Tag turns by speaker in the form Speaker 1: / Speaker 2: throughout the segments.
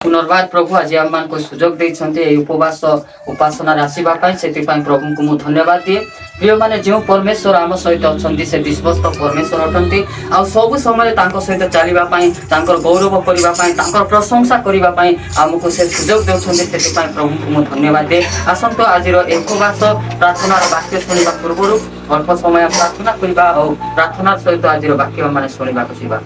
Speaker 1: पुनर्बार प्रभु आज आम को सुजोग देते उपवास उपासना आसवा से प्रभु को मुझे धन्यवाद दिए। प्रिय मैंने जो परमेश्वर आम सहित अच्छा से विश्वस्त परमेश्वर अटंती आ सब समय सहित चलने गौरव करने प्रशंसा करने आमको से सुजोग देते से प्रभु को मुझे धन्यवाद दिए। आसतु आज उपवास प्रार्थनार वाक्य शुणा पूर्व अल्प समय प्रार्थना करवा और प्रार्थनार सहित आज वाक्य मैंने शुणा जा।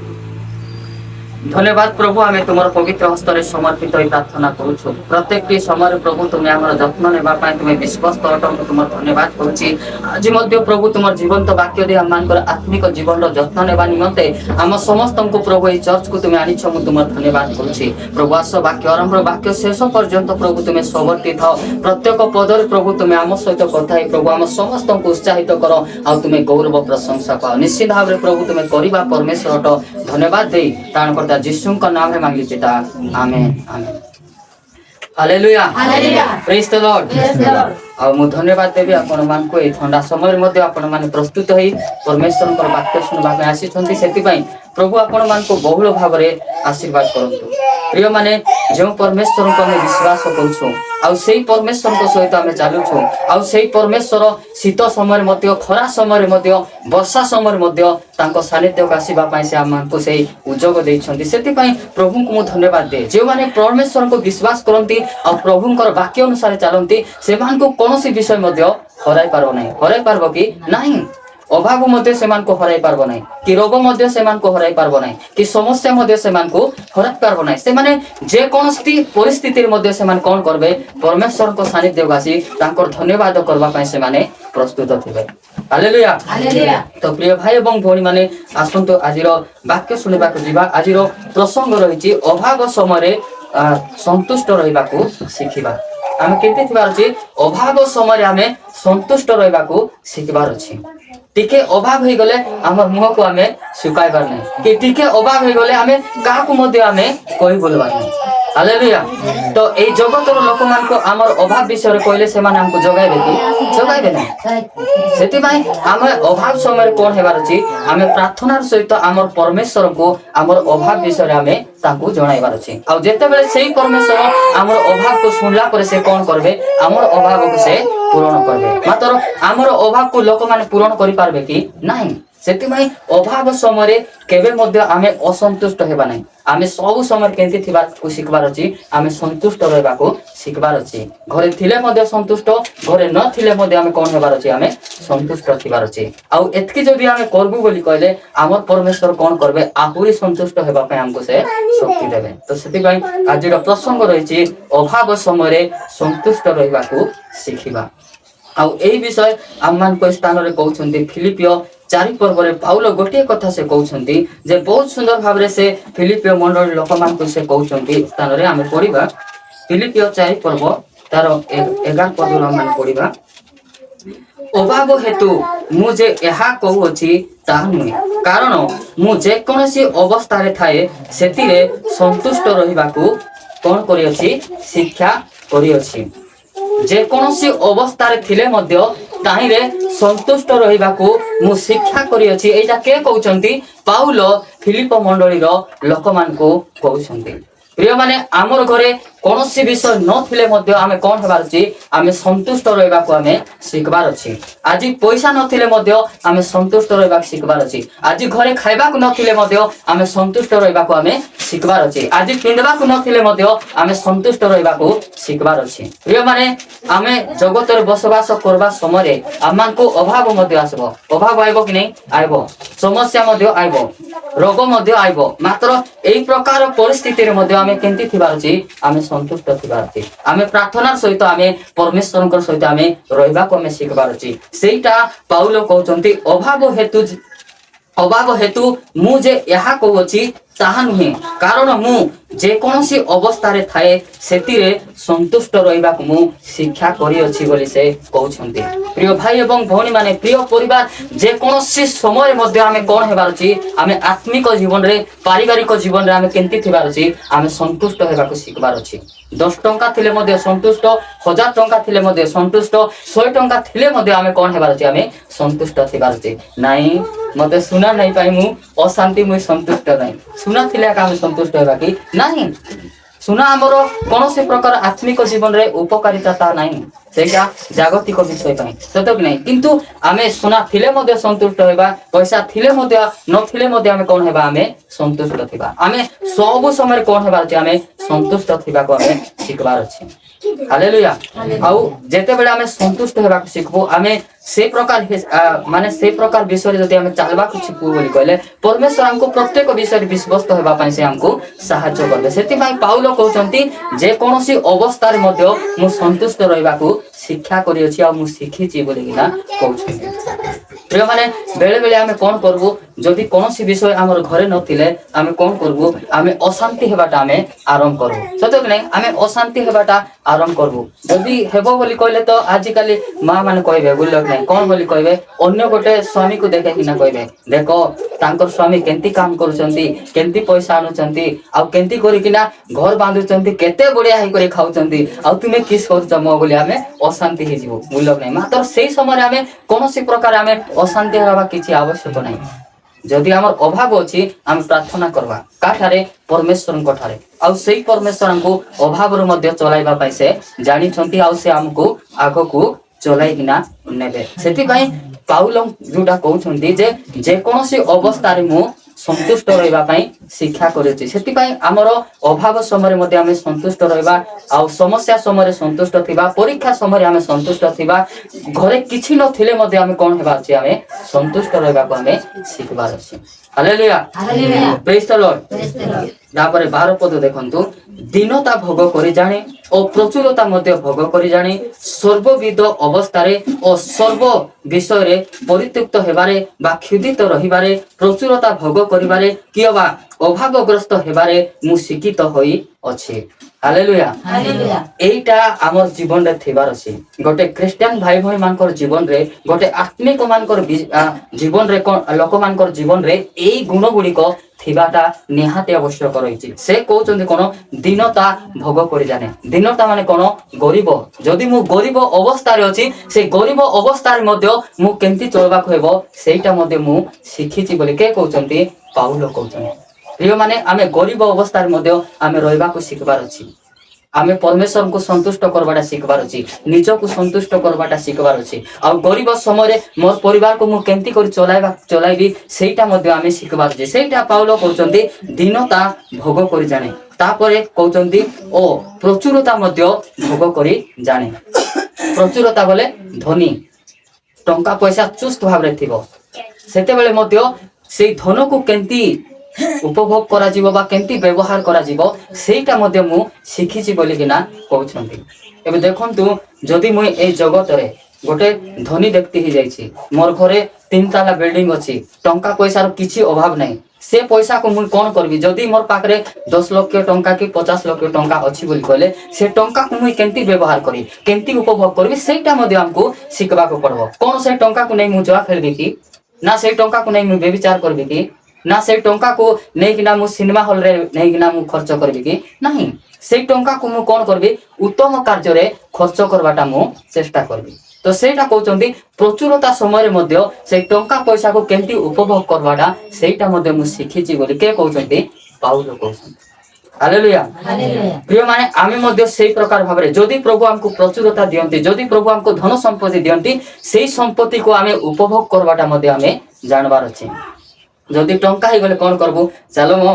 Speaker 1: धन्यवाद प्रभु आमे तुमर पवित्र हस्तरे समर्पित होई प्रार्थना करूछु। प्रत्येक समय प्रभु तुम्हें आमर जत्न नेबा पाए तुम्हें विश्वस्त अटन तुमर धन्यवाद करूछि। आज मध्य प्रभु तुमर जीवंत वाक्य दे आमनकर आत्मिक जीवन रो जत्न नेबा निमंते आम समस्त को प्रभु ए चर्च को तुम्हें आनिछ मु तुमर धन्यवाद करूछि। प्रभु आस वाक्य आरंभ वाक्य शेष पर्यंत प्रभु तुम्हें सबर्ती थाओ। प्रत्येक पदर प्रभु तुम्हें आम सहित कथा प्रभु आम समस्त को उत्साहित कर आ तुम्हें गौरव प्रशंसा पाओ। निश्चित भाव में प्रभु तुम्हें करबा परमेश्वर धन्यवाद दे तारण करता यीशु का नाम है मांगली पिता amen amen hallelujah hallelujah praise the lord. आ मु धन्यवाद देवी आपण मान को ए ठंडा समय मध्ये आपण मान प्रस्तुत होई परमेश्वर को वाक्य सुनबा में आसी छथि सेति पई प्रभु आपण मान को बहुल भाव रे आशीर्वाद करंतु। प्रिय माने जो परमेश्वर को हम विश्वास करूछु आ सेही परमेश्वर को सहित हम चालुछु आ सेही परमेश्वर शीत समय मध्ये खरा समय मध्ये वर्षा समय मध्ये तांको सानिध्य को आसीबा पई से हम को सेही उजोग दै छथि सेति पई प्रभु को मु धन्यवाद दे। जे माने परमेश्वर को विश्वास करंती आ प्रभुंकर वाक्य अनुसार चलंती से मान को कौनसी विषय मध्य हराई पारबो नहीं। हराई पारबो कि नहीं? अभाव मध्य से मान को हराई पारबो नहीं कि रोग मध्य से मान को हराई पारबो नहीं कि समस्या मध्य से मान को हराई पारबो नहीं। से माने जे कोनसी परिस्थिति मध्य से मान कोन करबे परमेश्वर को सानिध्य गासी तांकर धन्यवाद करबा पई से माने प्रस्तुत थिबे। Hallelujah hallelujah. तो प्रिय भाई एवं भौणी माने आसंतो आजिरो वाक्य सुनिबा को जीवा। आजिरो प्रसंग रहिछि अभाव समय रे संतुष्ट रहिबा को शिखिबा। आमे केते थिबार अछि अभाव समय रे आमे संतुष्ट रहिबा को शिखबार अछि। टिके अभाव हे गले हमर मुह को आमे सुकाइबार नै कि टिके अभाव हे गले आमे का को मध्ये आमे कहि बोलबार नै। हालेलुया। तो ए जगतर लोक मान को हमर अभाव विषय रे कहले से माने हमको जगाइबे कि जगाइबे नै। सेति भाई आमे अभाव समय रे कोन हेबार अछि आमे प्रार्थनार सहित हमर परमेश्वर को हमर अभाव विषय रे आमे ताकू जणाइबार अछि। आ जेते बेले सेही परमेश्वर हमर अभाव को सुनला पर से कोन करबे हमर अभाव को से पूर्ण करबे। मात्र हमर अभाव को लोक माने पूर्ण करि पारबे कि नाही। सेति भाई अभाव समय रे केबे मध्ये आमे असंतुष्ट हेबा नै। आमे सब समय केंति थिबा को शिखबार अछि आमे संतुष्ट रहबा को शिखबार अछि। घरे थिले मध्ये संतुष्ट घरे न थिले मध्ये आमे कोन हेबार अछि आमे संतुष्ट थिबार अछि। आ एतकी जदि आमे करबु बोली कहले हमर परमेश्वर कोन करबे आहुरी संतुष्ट हेबा पय हमको से शक्ति देबे। तो सेति भाई आज रो प्रसंग रहिछि अभाव समय रे संतुष्ट रहबा को शिखिबा। आ एई विषय आमान को स्थान रे कहउछन्ती फिलिपियो 4 पर्व रे पाउल गोटे कथा से कहउछन्ती जे बहुत सुंदर भाव रे से फिलिपियो मंडल लोक मान को से कहउछन्ती स्थान रे आमे पढिबा। फिलिपियो 4 पर्व तार 11 पद रे आमे पढिबा। अभाव हेतु मु जे एहा कहू अछि ताहा नुहे कारण मु जे कोनसी अवस्था रे थाए सेति रे संतुष्ट रहिबा को कोन करि अछि शिक्षा करि अछि। जे कोनसी अवस्था रे थिले मध्ये ताही रे संतुष्ट रहिबा को मु शिक्षा करि अछि। एजा के कहउछन्ती पाउल फिलिप मंडली रो लोक मान को कहउछन्ती। प्रिय माने आमर घरे कोनसी विषय न थिले मध्ये आमे कोन हेबार अछि आमे संतुष्ट रहिबा को आमे शिखबार अछि। आज पैसा न थिले मध्ये आमे संतुष्ट रहिबा शिखबार अछि। आज घरे खाइबा को न थिले मध्ये आमे संतुष्ट रहिबा को आमे शिखबार अछि। आज पिंडबा को न थिले मध्ये आमे संतुष्ट रहिबा को शिखबार अछि। प्रिय माने आमे जगत रे बसवास करबा समय रे आमान को अभाव मध्ये आसबो। अभाव आइबो कि नै आइबो समस्या मध्ये आइबो रोग मध्ये आइबो। मात्र एई प्रकार परिस्थिति रे मध्ये आमे केंति थिबार अछि आमे संतुष्ट थिबार अछि। आमे प्रार्थनार सहित आमे परमेश्वरकर सहित आमे रहिबा को आमे शिखबार अछि। सेईटा पाउल कहउचन्ती अभाव हेतु मु जे यहा कहू अछि ताहा नुहे कारण मु जे कोनसी अवस्था रे थाए सेति रे संतुष्ट रहिबा को मु शिक्षा करि अछि बोली से कहउछन्ती। प्रिय भाई एवं भौणी माने प्रिय परिवार जे कोनसी समय मध्ये आमे कोन हेबार अछि आमे आत्मिक जीवन रे पारिवारिक जीवन रे आमे केंति थिबार अछि आमे संतुष्ट हेबा को शिखबार अछि। 10 टंका थिले मध्ये संतुष्ट 1000 टंका थिले मध्ये संतुष्ट 100 टंका थिले मध्ये आमे कोन हेबार अछि आमे संतुष्ट थिबार अछि। नाही मते सुना नहीं पाई मु अशांति मु संतुष्ट नहीं सुना थिले का आमे संतुष्ट हेबा कि नाही सुना आमर कौन से प्रकार आत्मिक जीवन रे उपकारिता ता नहीं सेटा जागतिक विषय पाई सत कि नहीं किंतु आमे सुना थिले मध्ये संतुष्ट होबा पैसा थिले मध्ये नथिले मध्ये आमे कोन हेबा आमे संतुष्ट थिबा आमे सब समय कोन हेबा जे आमे संतुष्ट थिबा को आमे शिखबार अछि हालेलुया आउ जेते बेले आमे संतुष्ट हेबा को शिखबो आमे से प्रकार माने से प्रकार विषय जदि आमे चालबा को शिखबो बोली कहले परमेश्वर हमको प्रत्येक विषय विश्वस्त हेबा पई से हमको सहायता करबे सेति पई पाउलो कहउचंती जे कोनोसी अवस्था रे मध्ये मु संतुष्ट रहबा को शिक्षा करी अछि आ मु शिखि छि बोली किना कहउछंती प्रिय माने बेले बेले आमे कोन करबो जदि कोनोसी विषय हमर घरे नथिले आमे कोन करबो आमे अशांति हेबाटा आमे आरंभ करबो सत कि नहीं आमे अशांति हेबाटा आरंभ करबो जदि हेबो बोली कहले तो आज काली मां माने कहबे बुझलो कि नहीं कोन बोली कहबे अन्य गोटे स्वामी को देखे किना कहबे देखो तांकर स्वामी केंती काम करूचंती केंती पैसा आनुचंती आ केंती करी किना घर बांधुचंती केते बढ़िया हे करी खाउचंती आ तुमे किस करछ मो बोली आमे अशांति हे जीवो बुझलो कि नहीं मात्र सेही समय आमे कोनोसी प्रकार आमे अशांति हवा किछि आवश्यक नहीं जदि हमर अभाव अछि हम प्रार्थना करबा काठारे परमेश्वर को ठारे आ सेही परमेश्वर हमको अभाव रो मध्ये चलाइबा पई से जानि छंती आ से हमको आगो को चलाई किना नेबे सेति पई पाउल जोटा कहउछंती जे कोनोसी अवस्था रे मु संतुष्ट रहबा पई शिक्षा करछि सेति पई हमर अभाव समय मध्ये हमें संतुष्ट रहबा आ समस्या समय संतुष्ट थिबा परीक्षा समय हमें संतुष्ट थिबा घरे किछि न थिले मध्ये हमें कोन हेबा अछि हमें संतुष्ट रहबा को हमें शिखबार अछि hallelujah hallelujah praise the Lord तापर 12 पद देखंतु दीनता भोग करि जाने और प्रचुरता मध्य भोग करि जाने सर्वविध अवस्था रे और सर्व विषय रे परितृप्त हेबारे बा क्षुधित रहिबारे प्रचुरता भोग करिबारे कियबा अभावग्रस्त हेबारे मु शिक्षित होई अछि हालेलुया हालेलुया एटा हमर जीवन रे थिबार अछि गोटे क्रिश्चियन भाई भाई मानकर जीवन रे गोटे आत्मिक मानकर जीवन रे लोक मानकर जीवन रे एई गुण गुडी को थिबाटा निहाती आवश्यक रहिछि से कहउचंदी कोन दीनता भोग करि जाने दीनता माने कोन गरीब जदि मु गरीब अवस्था रे अछि से गरीब अवस्था रे मध्ये मु केंती चलबा कहबो सेटा मध्ये मु शिखिछि बोली के कहउचंदी पाउलो कहउचंदी प्रिय माने आमे गरीब अवस्था रे मध्ये आमे रहबा को शिखबार अछि आमे परमेश्वर को संतुष्ट करबाटा शिखबार अछि निज को संतुष्ट करबाटा शिखबार अछि आ गरीब समय रे मोर परिवार को मु केंती करि चलाइबी सेटा मध्ये आमे शिखबार अछि सेटा पाउलो कहउचंदी दीनता भोग करि जाने तापरे कहउचंदी ओ प्रचुरता मध्ये भोग करि जाने प्रचुरता बोले धनी टंका पैसा चुस्त भाव रे थिबो सेते बेले मध्ये सेई धन को केंती उपभोग करा जीवो बा केंती व्यवहार करा जीवो सेटा मध्ये मु शिखिछि बोली किना कहउछंती एबे देखंतु जदि मु ए जगत रे गोटे धनी व्यक्ति ही जाइछि मोर घरे 3 ताला बिल्डिंग अछि टंका पैसा रो किछि अभाव नै से पैसा को मु कोन करबी जदि मोर पाखरे 10 लाख टंका की 50 लाख टंका अछि बोली कहले से टंका को मु केंती व्यवहार करी केंती उपभोग करबी सेटा मध्ये हमको शिखबा को पड़बो कोन से टंका को नै मु जुआ खेलबी की ना से टंका को नै मु व्यभिचार करबी की ना से टंका को नहीं किना मु सिनेमा हॉल रे नहीं किना मु खर्च करबी की नहीं से टंका को मु कोन करबी उत्तम कार्य रे खर्च करबाटा मु चेष्टा करबी तो सेटा कहउचंदी प्रचुरता समय रे मध्ये से टंका पैसा को केंती उपभोग करबाटा सेटा मध्ये मु शिखिछि बोली के कहउचंदी पाउलो कहउचंदी हालेलुया हालेलुया प्रिय माने आमे मध्ये सेही प्रकार भाबरे जदि प्रभु हमको प्रचुरता दियंती जदि प्रभु हमको धन संपत्ति दियंती सेही संपत्ति को आमे उपभोग करबाटा मध्ये आमे जानबार अछि जदि टंका ही गले कोन करबो चलो मो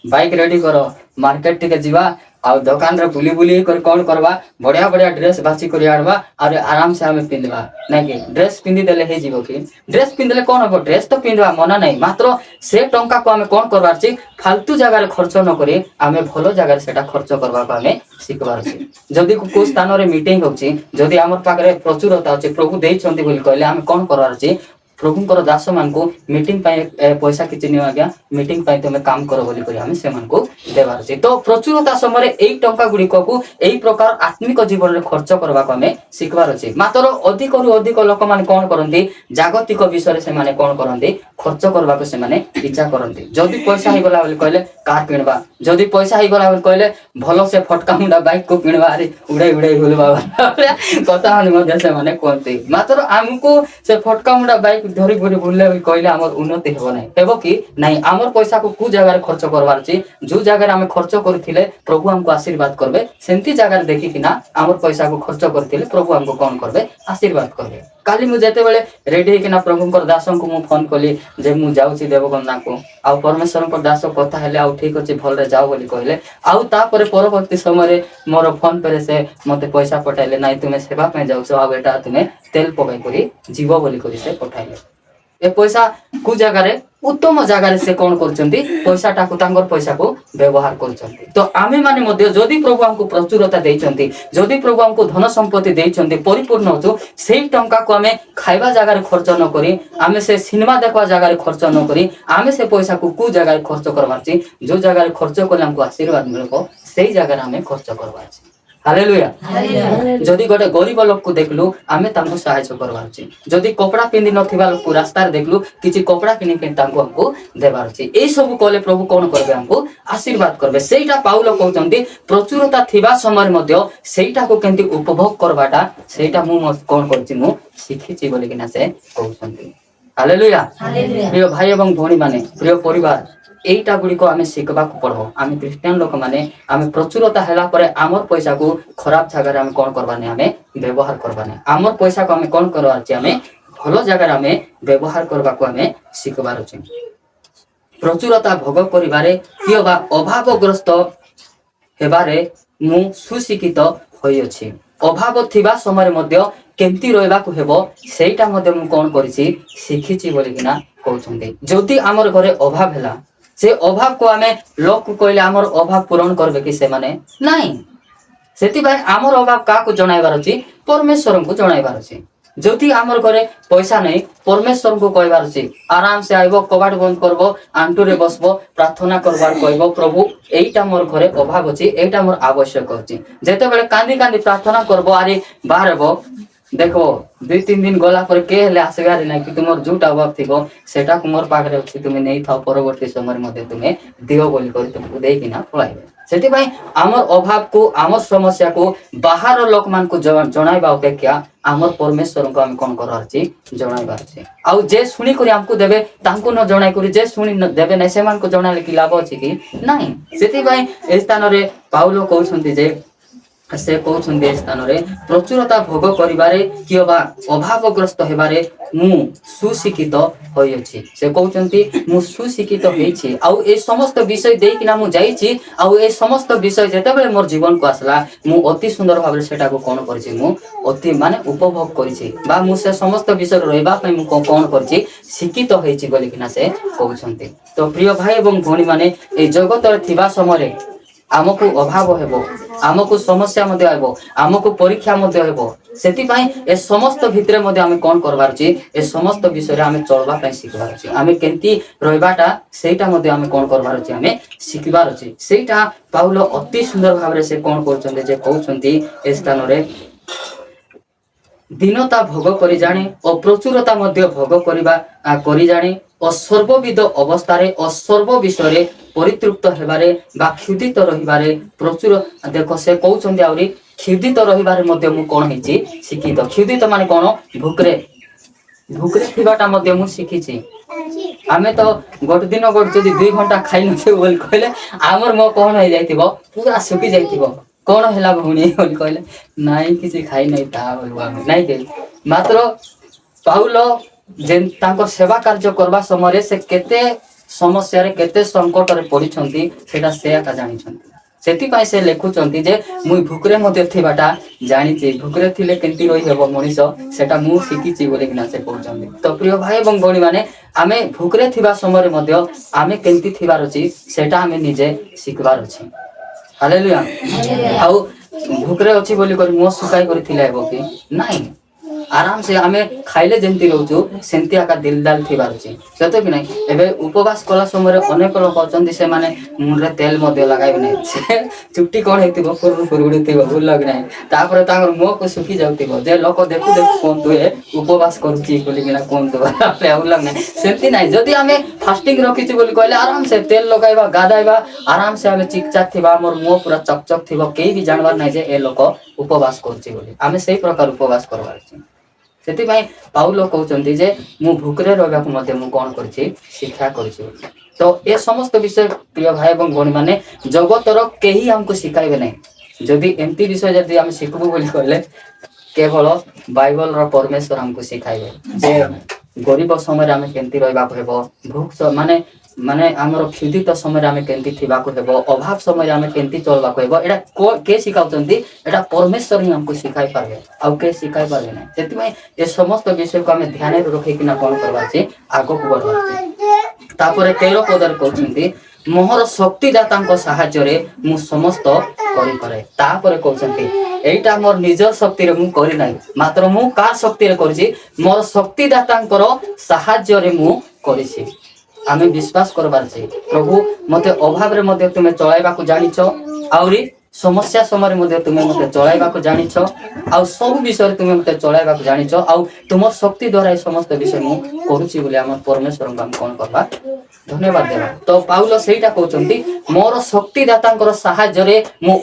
Speaker 1: बाइक रेडी करो मार्केट टिके जीवा आ दुकान रे बुली बुली कर कोन करबा बढ़िया बढ़िया ड्रेस बाची करी आनबा और आराम से हमें पिंदबा नाही कि ड्रेस पिंदी देले हे जीवो कि ड्रेस पिंदले कोन हो ड्रेस तो पिंदबा मना नहीं मात्र से टंका को हमें कोन करबार छी फालतू जगह रे खर्च न करी हमें भलो जगह रे सेटा खर्च करबा को हमें सिखबार छी जदि को स्थान रे मीटिंग होची जदि हमर पाखरे प्रचुरता होची प्रभु देई छंती बोली कहले हम कोन करबार छी प्रभुंकर दास मान को मीटिंग पाए पैसा किछि नियो आज्ञा मीटिंग पाए तुमे काम करो बोली करी हम से मान को देबार छै तो प्रचुरता समय एई टंका गुडी को एई प्रकार आत्मिक जीवन रे खर्च करबा को हमें सिखबार छै मात्र अधिक रु अधिक लोक मान कोन करंती जागतिक विषय रे से माने कोन करंती खर्च करबा को से माने इच्छा करंती जदी पैसा ही गला बोली कहले कार किनबा जदी पैसा ही गला बोली कहले भलो से फटका मुंडा बाइक को किनबा अरे उड़े उड़े बुलबा कथा हन मध्य से माने कोनती मात्र हमको से फटका मुंडा बाइक धरी घुरी बुलले कहले हमर उन्नति हेबो नै हेबो कि नहीं हमर पैसा को कु जगह खर्च करबार छी जो जगह हम खर्च करथिले प्रभु हमको आशीर्वाद करबे सेंती जगह देखि कि ना हमर पैसा को खर्च करथिले प्रभु हमको कोन करबे आशीर्वाद करबे काली मु जेते बेले रेडी कि ना प्रभु को दासों को मु फोन कली जे मु जाउची देवगन्ना को आ परमेश्वर को दास कथा हेले आ ठीक अछि भल रे जाओ बोली कहले आ ता परे परवर्ती समय रे मोर फोन पे से मते पैसा पठाइले नाही तुमे सेवा पे जाउछ आ बेटा तुमे तेल पकाई करी जीव बोली करी से पठाइले ए पैसा कु जगह रे उत्तम जगह रे से कोन करचंती पैसा टाकू तांगर पैसा को व्यवहार करचंती तो आमे माने मध्ये जदी प्रभु हमको प्रचुरता देइचंती जदी प्रभु हमको धन संपत्ति देइचंती परिपूर्ण होचो सेही टंका को आमे खाइबा जगह रे खर्च न करी आमे से सिनेमा देखबा जगह रे खर्च न करी आमे से पैसा को कु जगह रे खर्च करबार छी जो जगह रे खर्च करले हमको आशीर्वाद मिलबो सेही जगह रे आमे खर्च करबार छी हालेलुया जदी गोटे गरीब लोक को देखलु आमे तांको सहायता करबार छी जदी कपड़ा पिंदी नथिबा लोक को रास्ता रे देखलु किछि कपड़ा किनि के तांको हमको देबार छी एई सब कोले प्रभु कोन करबे हमको आशीर्वाद करबे सेईटा पाउलो कहउचंती प्रचुरता थिबा समय मध्ये सेईटा को केंती उपभोग करबाटा सेईटा मु कोन करछि मु सिखिछि बोली किना से कहउचंती हालेलुया प्रिय भाई एवं भौणी माने प्रिय परिवार एटा गुडी को आमे सिखबा को पड़ो आमे क्रिश्चियन लोक माने आमे प्रचुरता हैला परे हमर पैसा को खराब जगह रे आमे कोन करबाने आमे व्यवहार करबाने हमर पैसा को आमे कोन करबार छी आमे भलो जगह रे आमे व्यवहार करबा को आमे सिखबार छी प्रचुरता भोग करिबारे किबा अभावग्रस्त हेबारे मु सुशिक्षित होई अछि अभाव थिबा समय मध्ये केमती रहबा को हेबो सेईटा मध्ये मु कोन करिछि सिखिछि बोली किना कहउछन्ते जदी हमर घरे अभाव हैला से अभाव को आमे लोक कहले हमर अभाव पूर्ण करबे कि से माने नाही सेति भाई हमर अभाव का को जणाइबार अछि परमेश्वर को जणाइबार अछि जति हमर घरे पैसा नै परमेश्वर को कहबार अछि आराम से आइबो कबाट बंद करबो आंटू रे बसबो प्रार्थना करबार कहबो प्रभु एईटा मोर घरे अभाव अछि एईटा मोर आवश्यक अछि जेते बेले कांदी कांदी प्रार्थना करबो आरे बाहरबो देखो 2-3 दिन गला पर के हेले आसगार नै कि तुमर जुटा अभाव थिबो सेटा कुमर पागरे अछि तुमे नै थाओ परवर्ती समय मध्ये तुमे दियो बोली करी तुमको देई किना पळाइबे सेति भाई हमर अभाव को हमर समस्या को बाहर लोक मान को जणाइबा अपेक्षा हमर परमेश्वर को हम कोन करर छी जणाइबार छी आ जे सुनी करी हमको देबे तांको न जणाइ करी जे सुनी न देबे नै से मान को जणाले कि लाभ अछि कि नाही सेति भाई ए स्थान रे पाउलो कहउछन्ती जे से कहउछन्ती ए स्थान रे प्रचुरता भोग करिबारे किबा अभावग्रस्त हेबारे मु सुशिक्षित होई अछि से कहउछन्ती मु सुशिक्षित होई छी आ ए समस्त विषय देई किना मु जाई छी आ ए समस्त विषय जेते बेले मोर जीवन को आसला मु अति सुंदर भाबरे सेटा को कोन करछि मु अति माने उपभोग करछि बा मु से समस्त विषय रहबा पय मु कोन करछि शिक्षित होई छी बोली किना से कहउछन्ती तो प्रिय भाई एवं भौणी माने ए जगत रे थिबा समय रे हमको अभाव हेबो हमको समस्या मध्ये आइबो हमको परीक्षा मध्ये हेबो सेति पय ए समस्त भितरे मध्ये हम कोन करबार छी ए समस्त विषय रे हम चलबा पय सिखबार छी हम केंती रहबाटा सेटा मध्ये हम कोन करबार छी हम सिखबार छी सेटा पाउलो अति सुंदर भाबरे से कोन करचंदे जे कहउचंती ए स्थान रे दीनता भोग करि जाने और प्रचुरता मध्ये भोग करिबा करि जाने और सर्वविध अवस्था रे और सर्व विषय रे परितृप्त हेबारे बा क्षुदित रहिबारे प्रचुर देखो से कहउचंदी आउरी क्षुदित रहिबारे मध्ये मु कोन हिची शिखित क्षुदित माने कोन भुकरे थिबाटा मध्ये मु शिखिची आमे तो गोट दिन गोट जदी 2 घंटा खाइ नथे बोल कहले हमर मो कोन हो जाइतिबो पूरा सुखी जाइतिबो कोन हेला भउनी बोल कहले नाही किछि खाइ नै ता बोलवा नै के मात्र पाउलो जेन तांको सेवा कार्य करबा समय रे से केते समस्या रे केते संकट रे पड़ी छंती सेटा से आका जानि छंती सेति पय से लेखुचंती जे मुई भुकरे मध्ये थिबाटा जानि छी भुकरे थिले केंती रहि हेबो मनीषो सेटा मु सिखि छी बोले किना से कहउचंती तो प्रिय भाई एवं भौणी माने आमे भुकरे थिबा समय रे मध्ये आमे केंती थिबार अछि सेटा आमे निजे सिखबार अछि हालेलुया आउ भुकरे अछि बोली कर मो सुकाई करि थिले हेबो कि नाही आराम से आमे खाइले जेंती रहउछु सेंती आका दिलदाल थिबार अछि सतो कि नाही एबे उपवास कला समय अनेक लोक अछंती से माने मुंडे तेल मध्ये लगाइबे नाही से चुट्टी कोन हेतिबो फुरु फुरुडी थिबो बुझल कि नाही तापर तांगर मुह को सुखी जाउतिबो जे लोक देखु देखु कोन तुए उपवास करछि बोली कि ना कोन तो आपले उलग नाही सेंती नाही जदी आमे फास्टिंग रखिछु बोली कहले आराम से तेल लगाइबा गादाइबा आराम से आमे चिकचाक थिबा मोर मुह पूरा चकचक थिबो केही भी जानबार नाही जे ए लोक उपवास करछि बोली आमे सेही प्रकार उपवास करबार अछि सेति भाई पाउलो कहउचंती जे मु भूखरे रहबा को मध्ये मु कोन करछि शिक्षा करछि तो ए समस्त विषय प्रिय भाई एवं भौणी माने जगतर केही हमको सिखाइबे नाही जदी एंती विषय जदी हम शिखबु बोली कहले केवल बाइबल रो परमेश्वर हमको सिखाइबे जे गरीब समय आमे केंती रहबा को हेबो भूख माने माने हमर क्षुधित समय आमे केंती थिबा को हेबो अभाव समय आमे केंती चलबा को हेबो एटा के सिखाउचंती एटा परमेश्वर ही हमको सिखाइ पारबे आ के सिखाइ पारबे ना सेति में ए समस्त विषय को आमे ध्यान रे रखि किना कोन करबा छै आगो को बढ़बा छै तापरे 13 पदर कहउचंती मोहर शक्तिदाता साहाय्य रे मु समस्त करि पारे तापरे कहउचंती एटा मोर निज शक्ति रे मु करि नाही मात्र मु का शक्ति रे करछि मोर शक्तिदातांकर साहाय्य रे मु करिछि आमे विश्वास करबार छै प्रभु मते अभाव रे मध्ये तुमे चलाइबा को जानिछो आउरी समस्या समय रे मध्ये तुमे मते चलाइबा को जानिछो आ सब विषय रे तुमे मते चलाइबा को जानिछो आ तुमर शक्ति द्वारा ए समस्त विषय मु करूछि बोले हमर परमेश्वर हम कोन करबा धन्यवाद देबा तो पाउलो सेटा कहउचंती मोर शक्तिदातांकर साहाय्य रे मु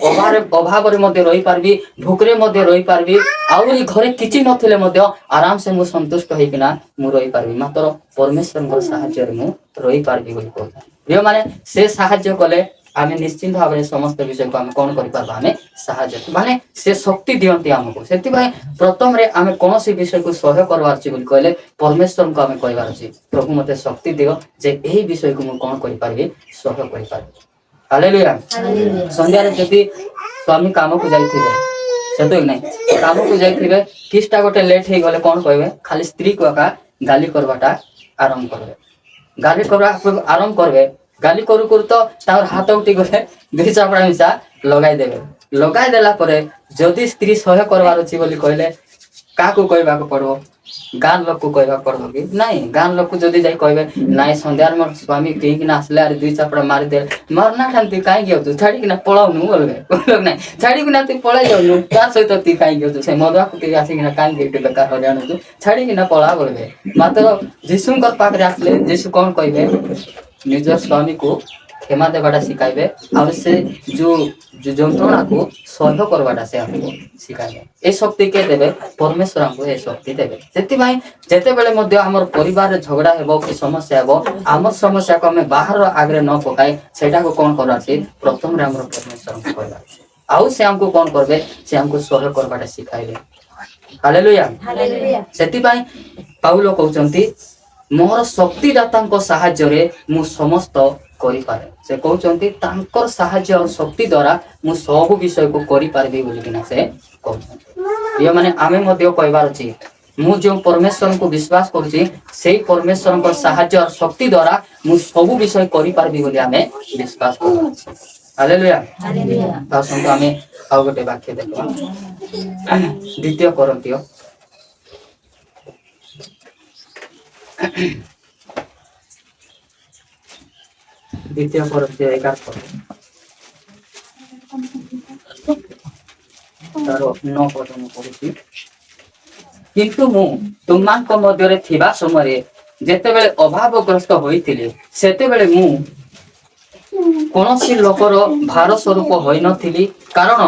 Speaker 1: अभाव रे मध्ये रहि पारबी भूख रे मध्ये रहि पारबी आउरी घरे किछि नथिले मध्ये आराम से मु संतुष्ट होई किना मु रहि पारबी मात्र परमेश्वरଙ୍କର ସାହାଯ୍ୟରେ ମୁଁ ରହିପାରିବି ବୋଲି କହୁଥାଏ ପ୍ରିୟ ମାନେ ସେ ସାହାଯ୍ୟ କଲେ ଆମେ ନିଶ୍ଚିନ୍ତ ଭାବରେ ସମସ୍ତ ବିଷୟକୁ ଆମେ କଣ କରିପାରିବା ଆମେ ସାହାଯ୍ୟ ମାନେ ସେ ଶକ୍ତି ଦିଅନ୍ତି ଆମକୁ ସେଥିପାଇଁ ପ୍ରଥମରେ ଆମେ କୌଣସି ବିଷୟକୁ ସହ୍ୟ କରିବାର ଅଛି ବୋଲି କହିଲେ ପରମେଶ୍ୱରଙ୍କୁ ଆମେ କହିବାର ଅଛି ପ୍ରଭୁ ମୋତେ ଶକ୍ତି ଦିଅ ଯେ ଏହି ବିଷୟକୁ ମୁଁ କଣ କରିପାରିବି ସହ୍ୟ କରିପାରିବି ହାଲେଲୁୟା ସନ୍ଧ୍ୟାରେ ଯଦି ସ୍ୱାମୀ କାମକୁ ଯାଇଥିବେ ସେତ ନାହିଁ କାମକୁ ଯାଇଥିବେ କିଛିଟା ଗୋଟେ ଲେଟ୍ ହେଇଗଲେ କଣ କହିବେ ଖାଲି ସ୍ତ୍ରୀକୁ ଆକା ଗାଲି करवाटा आरंभ करबे गाली करबा आरंभ करबे गाली करू करू तो तार हाथ उठी गले दुई चापड़ा मिसा लगाई देला परे जदी स्त्री सह्य करबार अछि बोली कहले काकू कहबा को पड़ो गान लोक को कहबा पड़ो कि नहीं गान लोक को जदी जाई कहबे नहीं संध्यार मोर स्वामी केही कि ना आसले अरे दुई चापड़ा मार दे मरना खानती काई गयो तू छाड़ी कि ना पळाउ नु बोलबे लोग नहीं छाड़ी कि ना तू पळाई जाऊ नु तार सहित ती काई गयो तू से मदवा को ती आसी कि ना काई गेट बेकार हो जानो तू छाड़ी कि ना पळा बोलबे मात्र यीशु कर पाखरे आसले यीशु कोन कहबे निज स्वामी को क्षमा देवाटा सिखाइबे और से जो जंत्रणा को सह्य करवाटा से हमको सिखाइबे ए शक्ति के देबे परमेश्वर हमको ए शक्ति देबे सेति भाई जेते बेले मध्ये हमर परिवार रे झगड़ा हेबो कि समस्या हेबो हमर समस्या को हमें बाहर आगरे न पकाई सेटा को कोन करबा छै प्रथम रे हमर परमेश्वर हमको कहबा आउ से हमको कोन करबे से हमको सह्य करवाटा सिखाइबे हालेलुया हालेलुया सेति भाई पाउलो कहउचंती मोर शक्तिदाता साहाय्य रे मु समस्त करि पारे से कहउचंती तांकर साहाय्य और शक्ति द्वारा मु सब विषय को करि पारबे बोली किना से कहउचंती ये माने आमे मध्ये कहबार अछि मु जो परमेश्वर को विश्वास करछि सेही परमेश्वर को साहाय्य और शक्ति द्वारा मु सब विषय करि पारबे बोली आमे विश्वास करछि हालेलुया हालेलुया ता संग आमे आउ गोटे वाक्य देखबा द्वितीय कोरिन्थियो द्वितीय कोरिन्थियो 11 तारो 9 पद में पढुछि किंतु मु तुमମାନଙ୍କ ମଧ୍ୟରେ ଥିବା ସମୟରେ ଯେତେବେଳେ ଅଭାବଗ୍ରସ୍ତ ହୋଇଥିଲି ସେତେବେଳେ ମୁଁ କୌଣସି ଲୋକର ଭାର ସ୍ୱରୂପ ହୋଇନଥିଲି କାରଣ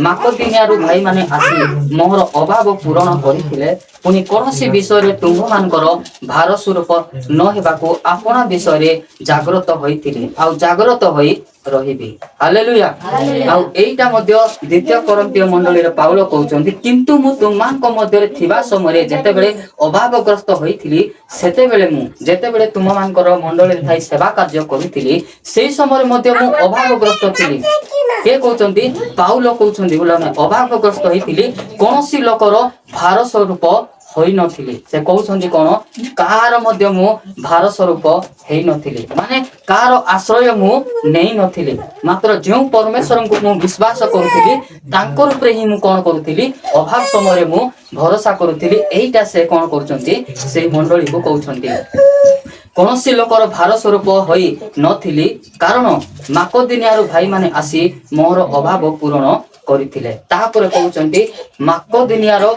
Speaker 1: ମାକଦିନିଆରୁ ଭାଇମାନେ ଆସି ମୋର ଅଭାବ ପୂରଣ କରିଥିଲେ ପୁଣି କୌଣସି ବିଷୟରେ ତୁମମାନଙ୍କର ଭାର ସ୍ୱରୂପ ନ ହେବାକୁ ଆପଣା ବିଷୟରେ ଜାଗ୍ରତ ହୋଇଥିଲେ ଆଉ ଜାଗ୍ରତ ହୋଇ ରହିବି ହାଲେଲୁୟା ଆଉ ଏଇଟା ମଧ୍ୟ ଦ୍वितीय कोरिन्थियो मंडलीर पाउलो कहउचंती किंतु मु तुमମାନଙ୍କ ମଧ୍ୟରେ ଥିବା ସମୟରେ ଯେତେବେଳେ ଅଭାବଗ୍ରସ୍ତ ହୋଇଥିଲି ସେତେବେଳେ ମୁଁ ଯେତେବେଳେ ତୁମମାନଙ୍କର ମଣ୍ଡଳୀରେ ଥାଇ ସେବା କାର୍ଯ୍ୟ କରିଥିଲି ସେହି ସମୟରେ ମଧ୍ୟ ମୁଁ ଅଭାବଗ୍ରସ୍ତ ଥିଲି के कहउचंती पाउलो कहउचंती बोला मैं अभावग्रस्त होइथिली कोनोसी लोकर भार स्वरूप होई नथिली से कहउछन्ती कोन कार मध्य मु भार स्वरूप हेई नथिली माने कार आश्रय मु नेई नथिली मात्र जो परमेश्वर को मु विश्वास करूथिली तांकर ऊपर ही मु कोन करूथिली अभाव समय रे मु भरोसा करूथिली एईटा से कोन करूछन्ती से मंडली को कहउछन्ती कौनसी लोकर भार स्वरूप होई नथिली कारण माको दिनियारो भाई माने आसी मोर अभाव पूर्ण करिथिले तापर कहउछन्ती माको दिनियारो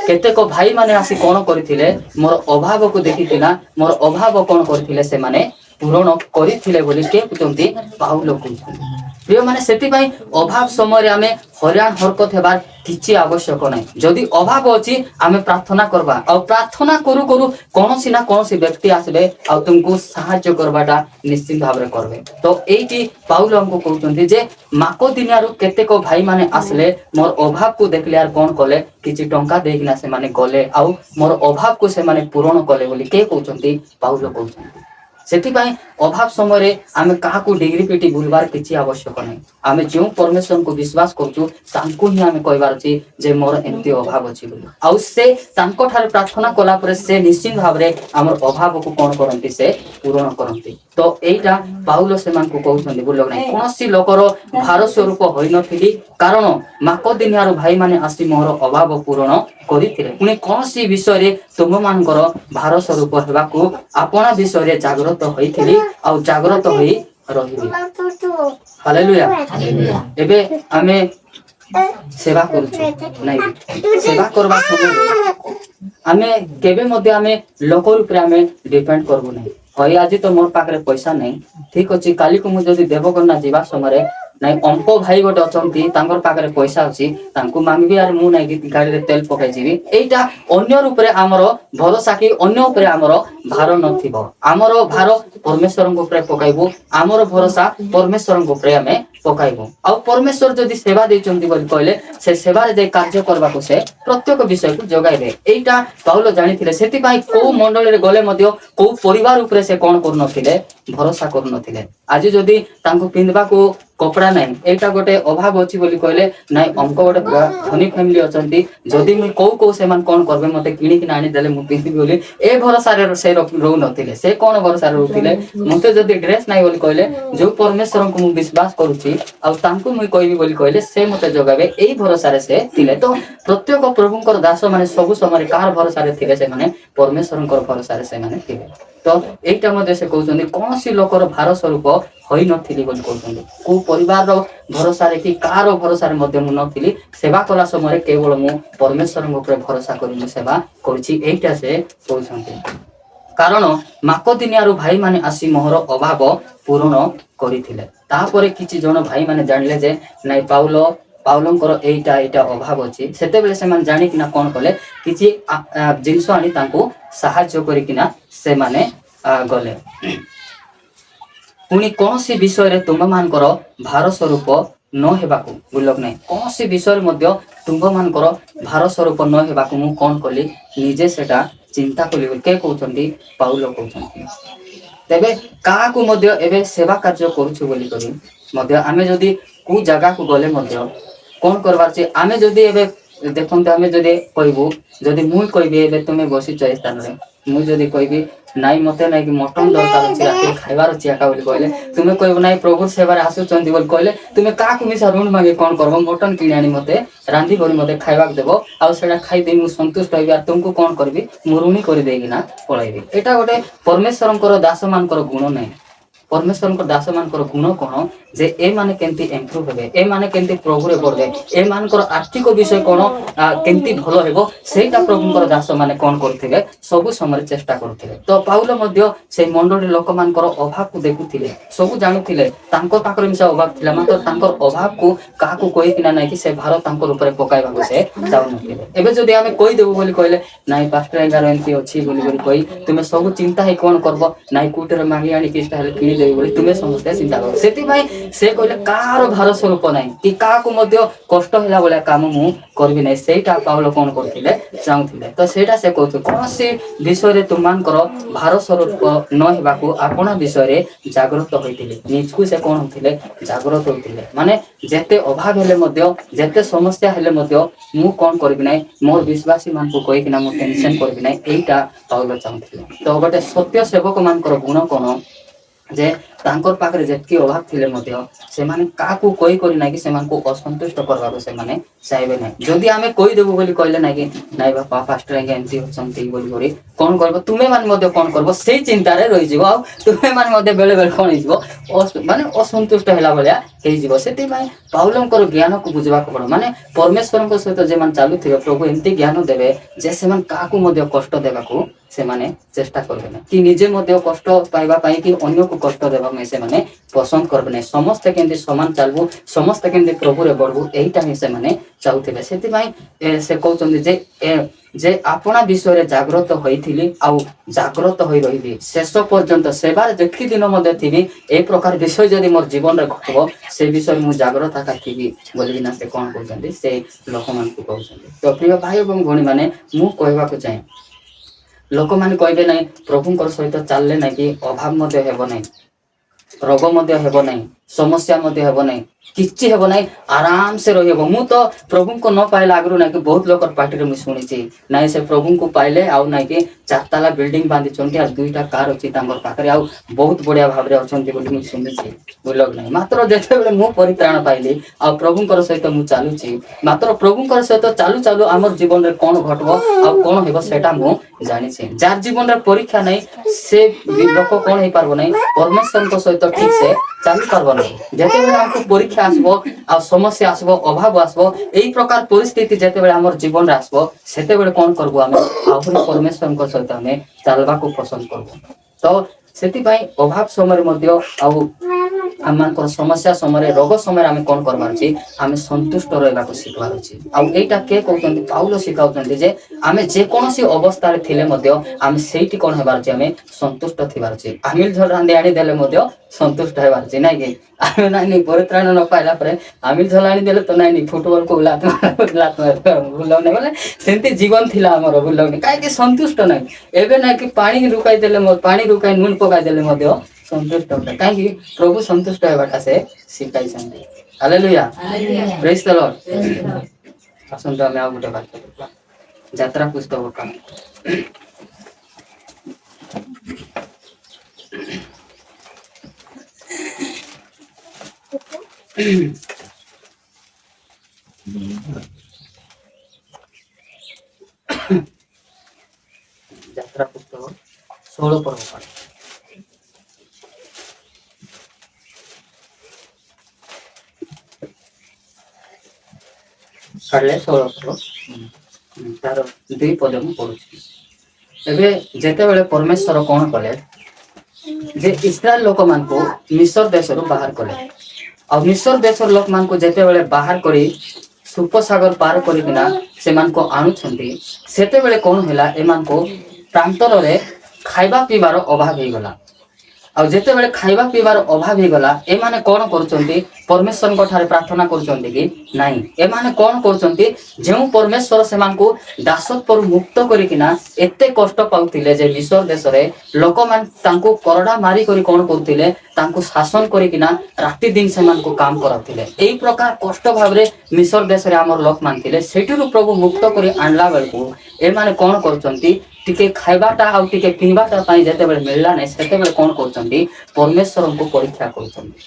Speaker 1: केतेक भाई माने आसी कोन करिथिले मोर अभाव को देखिथिना मोर अभाव कोन करिथिले से माने पूर्ण करिथिले बोली के कहउछन्ती पाउलो कहउछन्ती प्रिय माने सेति पई अभाव समय रे आमे हरियाण हरकत हेबार किछि आवश्यक नै जदि अभाव अछि आमे प्रार्थना करबा आ प्रार्थना करू करू कोनोसी ना कोनोसी व्यक्ति आसबे आ तुमको सहायता करबाटा निश्चित भाबरे करबे तो एठी पाउल हमको कहउछन्ती जे माको दिनियारो केतेक भाई माने आसले मोर अभाव को देखले आर कोन कले किछि टंका देगिना से माने गले आ मोर अभाव को से माने पूर्ण कले बोली के कहउछन्ती पाउल कहउछन्ती सेति पई अभाव समय रे आमे काहा को डिग्री पेटी बुलबार किछि आवश्यक नै आमे जो परमेश्वर को विश्वास करछु तांको ही आमे कहबार अछि जे मोर एंती अभाव अछि बोली आ से तांको ठारे प्रार्थना कला परे से निश्चित भाबरे हमर अभाव को कोन करंती से पूर्ण करंती तो एटा पाउल से मान को कहउछन्ती बोललो नै कोनसी लोकर भार स्वरूप होई नथिली कारण माको दिनियारो भाई माने आसी मोर अभाव पूर्ण करिथिले पुनी कोनसी विषय रे तुम मानकर भार स्वरूप हेबाकू आपना विषय रे जागृत होइथिली आ जागृत होई रहिबी हालेलुया एबे आमे सेवा करूछु नै सेवा करबा समय आमे केबे मध्ये आमे लोक ऊपर आमे डिपेंड करबो नै होय आज तो मोर पाखरे पैसा नै ठीक अछि काली को मु जदी देव करना जीवा समय नै अंको भाई गोटे अछंती तांगर पाखरे पैसा अछि तांको मांगबी आर मु नै गाड़ी रे तेल पकाई जीवी एटा अन्य रूप रे हमरो भरोसा की अन्य ऊपर हमरो भार नथिबो हमरो भार परमेश्वर को ऊपर पकाइबो हमरो भरोसा परमेश्वर को ऊपर हमें पकाइबो आ परमेश्वर जदी सेवा दैचंती बोली कहले से सेवा रे जे कार्य करबा को से प्रत्येक विषय को जगाइबे एटा पाउल जानिथिले सेति पई को मंडली रे गले मध्य को परिवार ऊपर से कोन करनथिले भरोसा करनथिले आज जदी तांको पिंदबा को कपड़ा नै एटा गोटे अभाव अछि बोली कहले नै हमको गोटे धनी फैमिली अछंती जदी मु को से मान कोन करबे मते किनी कि आनी देले मु पिंदी बोली ए भरोसा रे से रहउ नथिले से कोन भरोसा रहउथिले मते जदी ड्रेस नै बोली कहले जो परमेश्वर को मु विश्वास करूची आ तांको मु कहबी बोली कहले से मते जगाबे एई भरोसा रे से थिले तो प्रत्येक प्रभुकर दास माने सब समय कार भरोसा रे थिले से माने परमेश्वरकर भरोसा रे से माने थिले तो एटा मध्ये से कहउछन्ती कोनसी लोकर भार स्वरूप होई नथिली बोली कहउछन्ती को परिवार रो भरोसा रे कि कार भरोसा रे मध्ये मु नथिली सेवा कला समय केवल मु परमेश्वर ऊपर भरोसा करी मु सेवा करछि एटा से कहउछन्ती कारण माको दिनियारो भाई माने आसी मोहर अभाव पूर्ण करिथिले तापरे किछि जण भाई माने जानिले जे नै पाउलंकर एटा अभाव अछि सेते बेले से मान जानि किना कोन कले किछि जिंस आनी तांको सहाय्य करी किना से माने गले पुनी कोनसी विषय रे तुम मानकर भार स्वरूप न हेबाकू बुलक नै कोनसी विषय मध्ये तुम मानकर भार स्वरूप न हेबाकू मु कोन कली निजे सेटा चिंता कली के कहउछन्ती पाउल कहउछन्ती तबे का को मध्ये एबे सेवा कार्य करूछु बोली करी मध्ये आमे जदी को जगह को गले मध्ये कोन करबार छै आमे जदी एबे देखंते आमे जदी कहबो जदी मु कहबी एबे तुमे बसी छै स्थान रे मु जदी कहबी नाइ मते नाइ कि मटन दरकार अछि राती खाइबार अछि आका बोली कहले तुमे कहबो नाइ प्रभु सेवा रे आसु चंदी बोली कहले तुमे का को मिसा ऋण मागे कोन करबो मटन किनि आनी मते रांधी भरी मते खाइबाक देबो आ सेडा खाइ दे मु संतुष्ट होइबा तुमको कोन करबी मुरुणी करि देगिना पळाइबी एटा गोटे परमेश्वरंकर दास मानकर गुण नै परमेश्वर दास मानकर गुण कोन जे ए माने केंती इंप्रूव हेबे ए माने केंती प्रभु रे बढ़बे ए मानकर आर्थिक विषय कोन केंती भलो हेबो सेटा प्रभुकर दास माने कोन करथिले सब समय चेष्टा करथिले तो पाउल मध्ये से मंडली लोक मानकर अभाव को देखुथिले सब जानुथिले तांको पाकर मिसा अभाव थिला मात्र तांकर अभाव को काहा को कोइ किना नै कि से भारत तांकर ऊपर पकाइबा को से जाउनथिले एबे जदी आमे कोइ देबो बोली कहले नाइ पास्टर एगार एंती अछि बोली बोली कहि तुमे सब चिंता हे कोन करबो नाइ कुटर मांगी आनी किस्ता हेले किनि କହିଦେବି ବୋଲି ତୁମେ ସମସ୍ତେ ଚିନ୍ତା କର। ସେଥିପାଇଁ ସେ କହିଲେ କାହାର ଭାର ସ୍ୱରୂପ ନାହିଁ କି କାହାକୁ ମଧ୍ୟ କଷ୍ଟ ହେଲା ଭଳିଆ କାମ ମୁଁ କରିବି ନାହିଁ। ସେଇଟା ପାଉଲ କଣ କରୁଥିଲେ ଚାହୁଁଥିଲେ। ତ ସେଇଟା ସେ କହୁଥିଲେ କୌଣସି ବିଷୟରେ ତୁମମାନଙ୍କର ଭାର ସ୍ୱରୂପ ନ ହେବାକୁ ଆପଣା ବିଷୟରେ ଜାଗ୍ରତ ହୋଇଥିଲେ। ନିଜକୁ ସେ କଣ ହଉଥିଲେ ଜାଗ୍ରତ ହଉଥିଲେ। ମାନେ ଯେତେ ଅଭାବ ହେଲେ ମଧ୍ୟ ଯେତେ ସମସ୍ୟା ହେଲେ ମଧ୍ୟ ମୁଁ କଣ କରିବି ନାହିଁ ମୋର ବିଶ୍ୱାସୀ ମାନଙ୍କୁ କହିକିନା ମୁଁ ଟେନସନ କରିବି ନାହିଁ। ଏଇଟା ପାଉଲ ଚାହୁଁଥିଲେ। ତ ଗୋଟେ ସତ୍ୟ ସେବକ ମାନଙ୍କର ଗୁଣ କଣ ଯେ ତାଙ୍କର ପାଖରେ ଯେତିକି ଅଭାବ ଥିଲେ ମଧ୍ୟ ସେମାନେ କାହାକୁ କହି କରି ନାହିଁ କି ସେମାନଙ୍କୁ ଅସନ୍ତୁଷ୍ଟ କରିବାକୁ ସେମାନେ ଚାହିଁବେ ନାହିଁ। ଯଦି ଆମେ କହିଦେବୁ ବୋଲି କହିଲେ ନାହିଁ କି ନାଇଁ ବାପା ପାଷ୍ଟର ଆଜ୍ଞା ଏମିତି ଅଛନ୍ତି ବୋଲି କଣ କରିବ ତୁମେ ମାନେ ମଧ୍ୟ କଣ କରିବ ସେଇ ଚିନ୍ତାରେ ରହିଯିବ। ଆଉ ତୁମେ ମାନେ ମଧ୍ୟ ବେଳେ ବେଳେ କଣ ହେଇଯିବ ମାନେ ଅସନ୍ତୁଷ୍ଟ ହେଲା ଭଳିଆ ହେଇଯିବ। ସେଥିପାଇଁ ପାଉଲଙ୍କର ଜ୍ଞାନକୁ ବୁଝିବାକୁ ପଡିବ। ମାନେ ପରମେଶ୍ୱରଙ୍କ ସହିତ ଯେମାନେ ଚାଲୁଥିବେ ପ୍ରଭୁ ଏମିତି ଜ୍ଞାନ ଦେବେ ଯେ ସେମାନେ କାହାକୁ ମଧ୍ୟ କଷ୍ଟ ଦେବାକୁ ସେମାନେ ଚେଷ୍ଟା କରିବେ ନାହିଁ କି ନିଜେ ମଧ୍ୟ କଷ୍ଟ ପାଇବା ପାଇଁ କି ଅନ୍ୟକୁ କଷ୍ଟ ଦେବା ପାଇଁ ସେମାନେ ପସନ୍ଦ କରିବେ ନାହିଁ। ସମସ୍ତେ କେମିତି ସମାନ ଚାଲବୁ ସମସ୍ତେ କେମିତି ପ୍ରଭୁରେ ବଢିବୁ ଏଇଟା ହିଁ ସେମାନେ ଚାହୁଁଥିବେ। ସେଥିପାଇଁ ସେ କହୁଛନ୍ତି ଯେ ଆପଣା ବିଷୟରେ ଜାଗ୍ରତ ହୋଇଥିଲି ଆଉ ଜାଗ୍ରତ ହୋଇ ରହିବି ଶେଷ ପର୍ଯ୍ୟନ୍ତ ସେବାରେ ଯେତିକି ଦିନ ମଧ୍ୟ ଥିବି এই ପ୍ରକାର ବିଷୟ ଯଦି ମୋର ଜୀବନରେ ଘଟିବ ସେ ବିଷୟରେ ମୁଁ ଜାଗ୍ରତ ଏକା ଥିବି ବୋଲିକିନା ସେ କଣ କହୁଛନ୍ତି ସେ ଲୋକମାନଙ୍କୁ କହୁଛନ୍ତି। ତ ପ୍ରିୟ ଭାଇ ଏବଂ ଭଉଣୀ ମାନେ ମୁଁ କହିବାକୁ ଚାହେଁ ଲୋକମାନେ କହିବେ ନାହିଁ ପ୍ରଭୁଙ୍କର ସହିତ ଚାଲିଲେ ନାହିଁ କି ଅଭାବ ମଧ୍ୟ ହେବ ନାହିଁ, ରୋଗ ମଧ୍ୟ ହେବ ନାହିଁ, ସମସ୍ୟା ମଧ୍ୟ ହେବ ନାହିଁ, କିଛି ହେବ ନାହିଁ, ଆରାମସେ ରହିହବ। ମୁଁ ତ ପ୍ରଭୁଙ୍କୁ ନ ପାଇଲା ଆଗରୁ ନାଇଁ କି ବହୁତ ଲୋକର ପାଟିରେ ମୁଁ ଶୁଣିଛି ନାଇଁ ସେ ପ୍ରଭୁଙ୍କୁ ପାଇଲେ ଆଉ ନାଇଁ କି 4 ତାଲା ବିଲ୍ଡିଂ ବାନ୍ଧିଛନ୍ତି ଆଉ 2ଟା କାର ଅଛି ତାଙ୍କର ପାଖରେ ଆଉ ବହୁତ ବଢିଆ ଭାବରେ ଅଛନ୍ତି ବୋଲି ମୁଁ ଶୁଣିଛି ବୁଝିଲ କି ନାହିଁ। ମାତ୍ର ଯେତେବେଳେ ମୁଁ ପରିତ୍ରାଣ ପାଇଲି ଆଉ ପ୍ରଭୁଙ୍କର ସହିତ ମୁଁ ଚାଲୁଛି ମାତ୍ର ପ୍ରଭୁଙ୍କର ସହିତ ଚାଲୁ ଚାଲୁ ଆମର ଜୀବନରେ କଣ ଘଟିବ ଆଉ କଣ ହେବ ସେଟା ମୁଁ ଜାଣିଛି। ଯାର ଜୀବନରେ ପରୀକ୍ଷା ନାହିଁ ସେ ଲୋକ କଣ ହେଇପାରିବ ନାହିଁ ପରମେଶ୍ୱରଙ୍କ ସହିତ ଠିକ ସେ ଚାଲି ପାରିବ ନାହିଁ। ଯେତେବେଳେ ଆମକୁ ପରୀକ୍ଷା ଆସିବ ଆଉ ସମସ୍ୟା ଆସିବ ଅଭାବ ଆସିବ ଏଇ ପ୍ରକାର ପରିସ୍ଥିତି ଯେତେବେଳେ ଆମର ଜୀବନରେ ଆସିବ ସେତେବେଳେ କଣ କରିବୁ ଆମେ ଆହୁରି ପରମେଶ୍ୱରଙ୍କ ସହିତ ଆମେ ଚାଲବାକୁ ପସନ୍ଦ କରିବୁ। ତ ସେଥିପାଇଁ ଅଭାବ ସମୟରେ ମଧ୍ୟ ଆଉ ଆମମାନଙ୍କର ସମସ୍ୟା ସମୟରେ ରୋଗ ସମୟରେ ଆମେ କଣ କରିବାର ଅଛି ଆମେ ସନ୍ତୁଷ୍ଟ ରହିବାକୁ ଶିଖିବାର ଅଛି। ଆଉ ଏଇଟା କିଏ କହୁଛନ୍ତି ପାଉଲ ଶିଖାଉଛନ୍ତି ଯେ ଆମେ ଯେକୌଣସି ଅବସ୍ଥାରେ ଥିଲେ ମଧ୍ୟ ଆମେ ସେଇଠି କଣ ହେବାର ଅଛି ଆମେ ସନ୍ତୁଷ୍ଟ ଥିବାର ଅଛି। ଆମିଲ ଝୋଳ ରାନ୍ଧି ଆଣିଦେଲେ ମଧ୍ୟ ସନ୍ତୁଷ୍ଟ ହେବାର ଅଛି ନାଇଁ କି ଆମେ ନାଇଁ ପରିତ୍ରାଣ ନ ପାଇଲା ପରେ ଆମିଲ ଝୋଳ ଆଣିଦେଲେ ତ ନାଇଁ ଫୁଟବଲ କୁ ଭୁଲଉନି ବୋଲେ ସେମିତି ଜୀବନ ଥିଲା ଆମର ଭୁଲଉନି କାହିଁକି ସନ୍ତୁଷ୍ଟ ନାହିଁ। ଏବେ ନାଇଁ କି ପାଣି ରୁକାଇ ଦେଲେ ପାଣି ରୁକାଇ ନୁନ ପକାଇ ଦେଲେ ମଧ୍ୟ ସନ୍ତୁଷ୍ଟ ଅଟେ କାହିଁକି ପ୍ରଭୁ ସନ୍ତୁଷ୍ଟ ହେବାଟା ସେ ଶିଖାଇଛନ୍ତି। ହାଲେଲୁୟା ପ୍ରେଜ୍ ଦ ଲର୍ଡ। ଆସନ୍ତୁ ଆମେ ଆଉ ଗୋଟେ ବାକ୍ୟ ଦେଖିବା ଯାତ୍ରା ପୁସ୍ତକ କାମ ଯାତ୍ରା ପୁସ୍ତକ 16 ପର୍ବ ପାଠ ଛାଡ଼ିଲେ 16 ପର୍ବ ତାର 2 ପଦ ମୁଁ ପଢୁଛି। ଏବେ ଯେତେବେଳେ ପରମେଶ୍ୱର କଣ କଲେ ଯେ ଇସ୍ରାଏଲ ଲୋକମାନଙ୍କୁ ମିଶର ଦେଶରୁ ବାହାର କଲେ ଆଉ ମିଶର ଦେଶର ଲୋକମାନଙ୍କୁ ଯେତେବେଳେ ବାହାର କରି ସୁପସାଗର ପାର କରିକିନା ସେମାନଙ୍କୁ ଆଣୁଛନ୍ତି ସେତେବେଳେ କଣ ହେଲା ଏମାନଙ୍କୁ ପ୍ରାନ୍ତରରେ ଖାଇବା ପିଇବାର ଅଭାବ ହେଇଗଲା। ଆଉ ଯେତେବେଳେ ଖାଇବା ପିଇବାର ଅଭାବ ହେଇଗଲା ଏମାନେ କଣ କରୁଛନ୍ତି ପରମେଶ୍ୱରଙ୍କ ଠାରେ ପ୍ରାର୍ଥନା କରୁଛନ୍ତି କି ନାଇଁ ଏମାନେ କଣ କରୁଛନ୍ତି ଯେଉଁ ପରମେଶ୍ୱର ସେମାନଙ୍କୁ ଦାସତ୍ୱରୁ ମୁକ୍ତ କରିକିନା ଏତେ କଷ୍ଟ ପାଉଥିଲେ ଯେ ମିଶର ଦେଶରେ ଲୋକମାନେ ତାଙ୍କୁ କରଡା ମାରି କରି କଣ କରୁଥିଲେ ତାଙ୍କୁ ଶାସନ କରିକିନା ରାତି ଦିନ ସେମାନଙ୍କୁ କାମ କରାଉଥିଲେ। ଏଇ ପ୍ରକାର କଷ୍ଟ ଭାବରେ ମିଶର ଦେଶରେ ଆମର ଲୋକମାନେ ଥିଲେ ସେଠିରୁ ପ୍ରଭୁ ମୁକ୍ତ କରି ଆଣିଲା ବେଳକୁ ଏମାନେ କଣ କରୁଛନ୍ତି ଟିକେ ଖାଇବାଟା ଆଉ ଟିକେ ପିଇବାଟା ପାଇଁ ଯେତେବେଳେ ମିଳିଲା ନାହିଁ ସେତେବେଳେ କଣ କରୁଛନ୍ତି ପରମେଶ୍ୱରଙ୍କୁ ପରୀକ୍ଷା କରୁଛନ୍ତି।